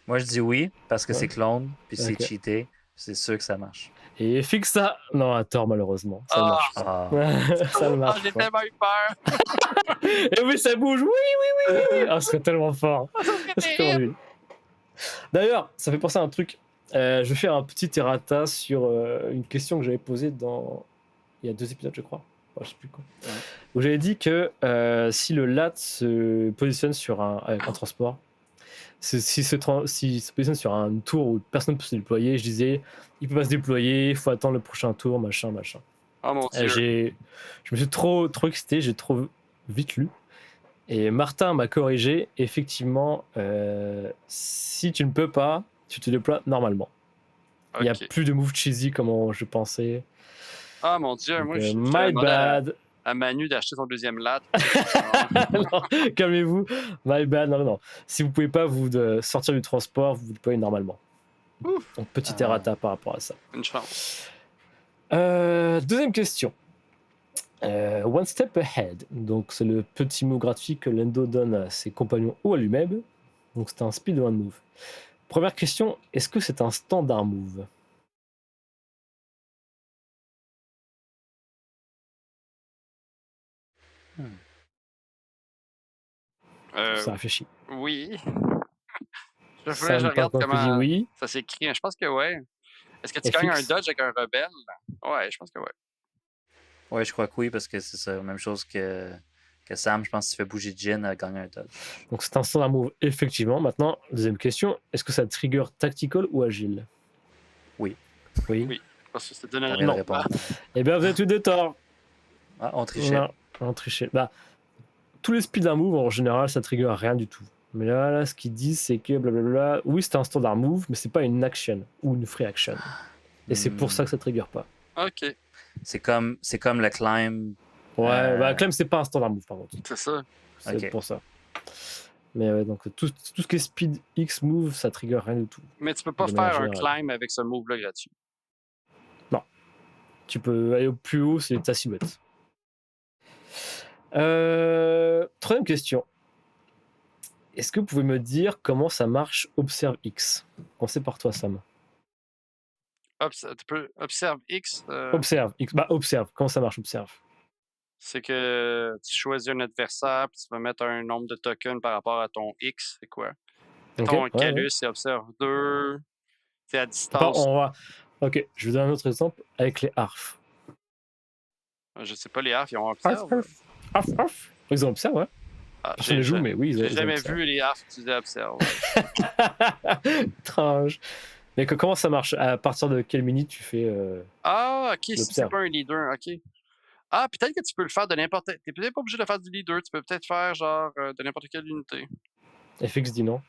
Moi, je dis oui, parce que c'est clone, puis c'est Ok. cheaté. C'est sûr que ça marche. Et fixe ça. Non, à tort, malheureusement. Ça ne marche Ah, pas. Ça ne Ah, marche j'ai pas. tellement eu peur. Et oui, ça bouge. Oui. Ah, ce serait tellement fort. Ça serait Ça serait tellement terrible. nul. D'ailleurs, ça fait penser à un truc. Je vais faire un petit errata sur une question que j'avais posée il y a 2 épisodes, je crois. Je sais plus quoi. Ouais. Où j'avais dit que si le LAT se positionne sur un transport, s'il se positionne sur un tour où personne ne peut se déployer, je disais, il peut pas se déployer, il faut attendre le prochain tour, machin. Oh mon Dieu. Je me suis trop excité, j'ai trop vite lu. Et Martin m'a corrigé. Effectivement, si tu ne peux pas, tu te déploies normalement. Il n'y a Ok. plus de move cheesy comme je pensais. Ah mon Dieu, Donc, moi je my t'avais demandé bad. à Manu d'acheter son deuxième lat. Non, calmez-vous. My bad. Non. Si vous pouvez pas vous sortir du transport, vous déployez normalement. Ouf, Donc, petit Ah. errata par rapport à ça. une chance. Deuxième question. One Step Ahead. Donc, c'est le petit mot gratuit que Lendo donne à ses compagnons ou à lui-même. Donc, c'est un speedrun move. Première question, est-ce que c'est un standard move? Ça réfléchit. Oui. Je Sam regarde Park dit comment oui. ça s'écrit. Je pense que ouais. Est-ce que tu FX. gagnes un dodge avec un rebelle? Ouais, je pense que ouais. Ouais, je crois que oui, parce que c'est ça, même chose que Sam. Je pense que si tu fais bouger Jin, elle gagne un dodge. Donc c'est un standard move, effectivement. Maintenant, deuxième question, est-ce que ça trigger tactical ou agile? Oui. Oui. Parce que ça te donne On la vient de réponse. répondre. Eh bien, vous êtes tous des torts. Ah, on trichait. Non, on trichait. Bah, tous les speed move, en général, ça trigger rien du tout. Mais là, ce qu'ils disent, c'est que blablabla. Oui, c'est un standard move, mais c'est pas une action ou une free action. Et c'est pour ça que ça trigger pas. Ok, C'est comme le climb. Ouais, bah, Clem, c'est pas un standard move, par contre. c'est ça. C'est Ok. pour ça. Mais ouais, donc tout ce qui est speed X move, ça trigger rien du tout. Mais tu peux pas De manière faire un générale. climb avec ce move-là gratuit. Tu peux aller au plus haut, c'est ta silhouette. Troisième question. Est-ce que vous pouvez me dire comment ça marche Observe X? Commencez par toi, Sam. Tu peux observe X. Observe X. Bah, observe. Comment ça marche, Observe? C'est que tu choisis un adversaire, puis tu vas mettre un nombre de tokens par rapport à ton X. C'est quoi? Ok. Ton Ouais, Calus, ouais. c'est observe 2. C'est à Attends, distance. on va. Ok, je vais donner un autre exemple avec les harfs. Je sais pas, les harfs, ils ont observe. Harf. Ils ont Observe, ouais. Ah, Personne ne joue, mais oui, j'ai ils ont jamais Observe. vu les harfs utiliser observe. Étrange. Mais comment ça marche? À partir de quelle minute tu fais Ah, ok, si c'est l'observe? pas un leader, ok. Ah, peut-être que tu peux le faire de n'importe. T'es peut-être pas obligé de le faire du leader, tu peux peut-être faire genre de n'importe quelle unité. FX dit non.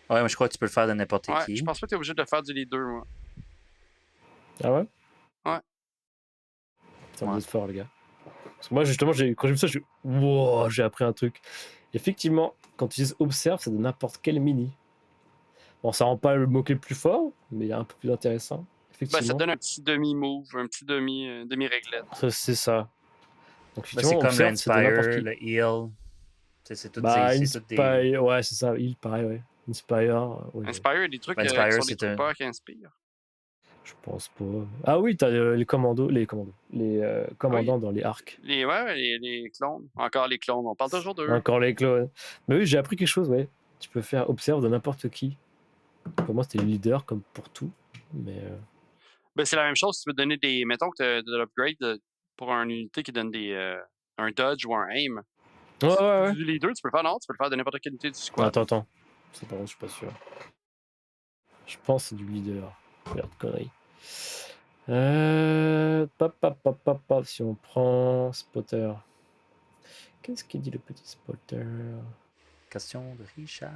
Ouais, mais je crois que tu peux le faire de n'importe Ouais, qui. je pense pas que t'es obligé de le faire du leader, moi. Ah ouais? Ouais. Ça Ouais. vous êtes fort, les gars. Parce que moi, justement, quand j'ai vu ça, wow, j'ai appris un truc. Effectivement, quand tu utilises Observe, ça donne n'importe quel mini. Bon, ça rend pas le mot-clé plus fort, mais il y a un peu plus intéressant. Ben, ça Effectivement. donne un petit demi-move, un petit demi-réglette. C'est ça. Donc, Ben, c'est effectivement, comme Observe, c'est de n'importe l'Inspire, qui. le Heal. C'est toutes Bah, c'est toutes des. Inspire, ouais, c'est ça. Il, pareil, ouais. Inspire, ouais. Inspire, il y a des trucs qui Inspire, sont des c'est trucs un. peurs qui inspirent. Je pense pas. Ah oui, t'as les commandants commandants dans les arcs. Les clones. Encore les clones, on parle toujours d'eux. Encore les clones. Mais oui, j'ai appris quelque chose, ouais. Tu peux faire Observe de n'importe qui. Pour moi, c'était le leader, comme pour tout. Mais. Ben, c'est la même chose si tu veux donner des. Mettons que tu as de l'upgrade pour une unité qui donne un dodge ou un aim. Ouais. Du leader, tu peux le faire, non? Tu peux le faire de n'importe quelle unité du squad. Attends. C'est pas bon, je suis pas sûr. Je pense que c'est du leader. Merde, connerie. Si on prend Spotter. Qu'est-ce qu'il dit le petit Spotter? Question de Richard.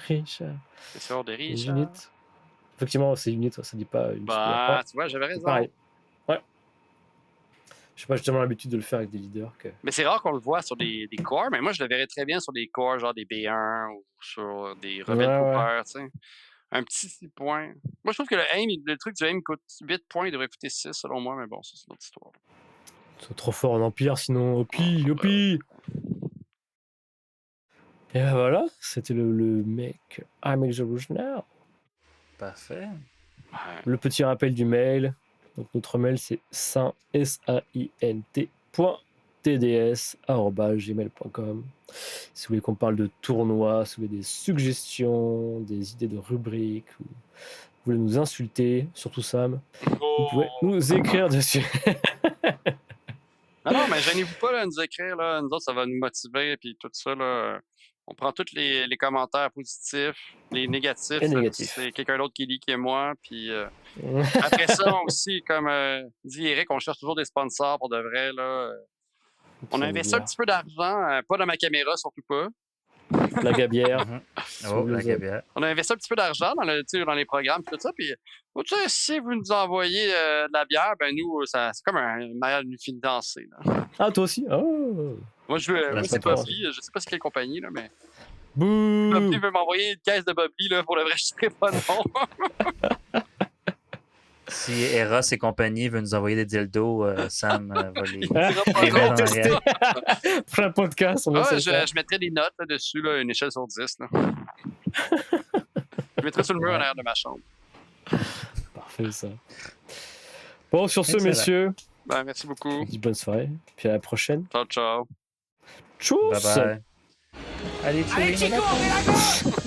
Richard. C'est sûr, des Les riches. unités. Effectivement, c'est unit, ça dit pas une Bah, tu vois, j'avais c'est raison. pareil. Ouais. Je sais pas, j'ai tellement l'habitude de le faire avec des leaders que. Mais c'est rare qu'on le voit sur des corps, mais moi, je le verrais très bien sur des corps, genre des B1 ou sur des rebelles Ouais. Cooper, tu sais. Un petit 6 points. Moi, je trouve que le truc du aim coûte 8 points, il devrait coûter 6 selon moi, mais bon, ça, c'est une autre histoire. Ils sont trop forts en Empire, sinon Opi. Et ben voilà, c'était le mec I Make the Rouge Now. Parfait. Le petit rappel du mail. Donc notre mail c'est saint.tds@gmail.com. Si vous voulez qu'on parle de tournois, si vous avez des suggestions, des idées de rubriques, ou vous voulez nous insulter, surtout Sam, vous pouvez nous écrire dessus. Non, mais gênez-vous pas là, à nous écrire. Là. Nous autres, ça va nous motiver. Puis tout ça, là, on prend tous les commentaires positifs, les négatifs. Et ça, négatifs. C'est quelqu'un d'autre qui lit que moi. Puis après ça aussi, comme dit Eric, on cherche toujours des sponsors pour de vrai. Là. On a investi un petit peu d'argent, pas dans ma caméra, surtout pas. La gabière. Oh, la gabière. On a investi un petit peu d'argent dans les programmes et tout ça. Puis, si vous nous envoyez de la bière, ben nous, c'est comme un manière de nous financer. Là. Ah, toi aussi? Oh. Moi, La c'est semaine Bobby. Je sais pas c'est quelle compagnie, là, mais Bouh! Bobby veut m'envoyer une caisse de Bobby là, pour le vrai, je serais pas non. Si Eros et compagnie veulent nous envoyer des dildos, Sam va les Il dira pas les non. mettre en Tester. réel. Pour un podcast, on Ah, essaie ça. je mettrais des notes là-dessus, là, une échelle sur 10. Là. Je mettrais sur le mur en arrière de ma chambre. Parfait, ça. Bon, sur ce, Excellent. messieurs, Ben, merci beaucoup. je vous dis bonne soirée. Puis à la prochaine. Ciao, ciao. Tchuss! Bye bye. Allez, Allez, chewie. Chico, on est là-bas!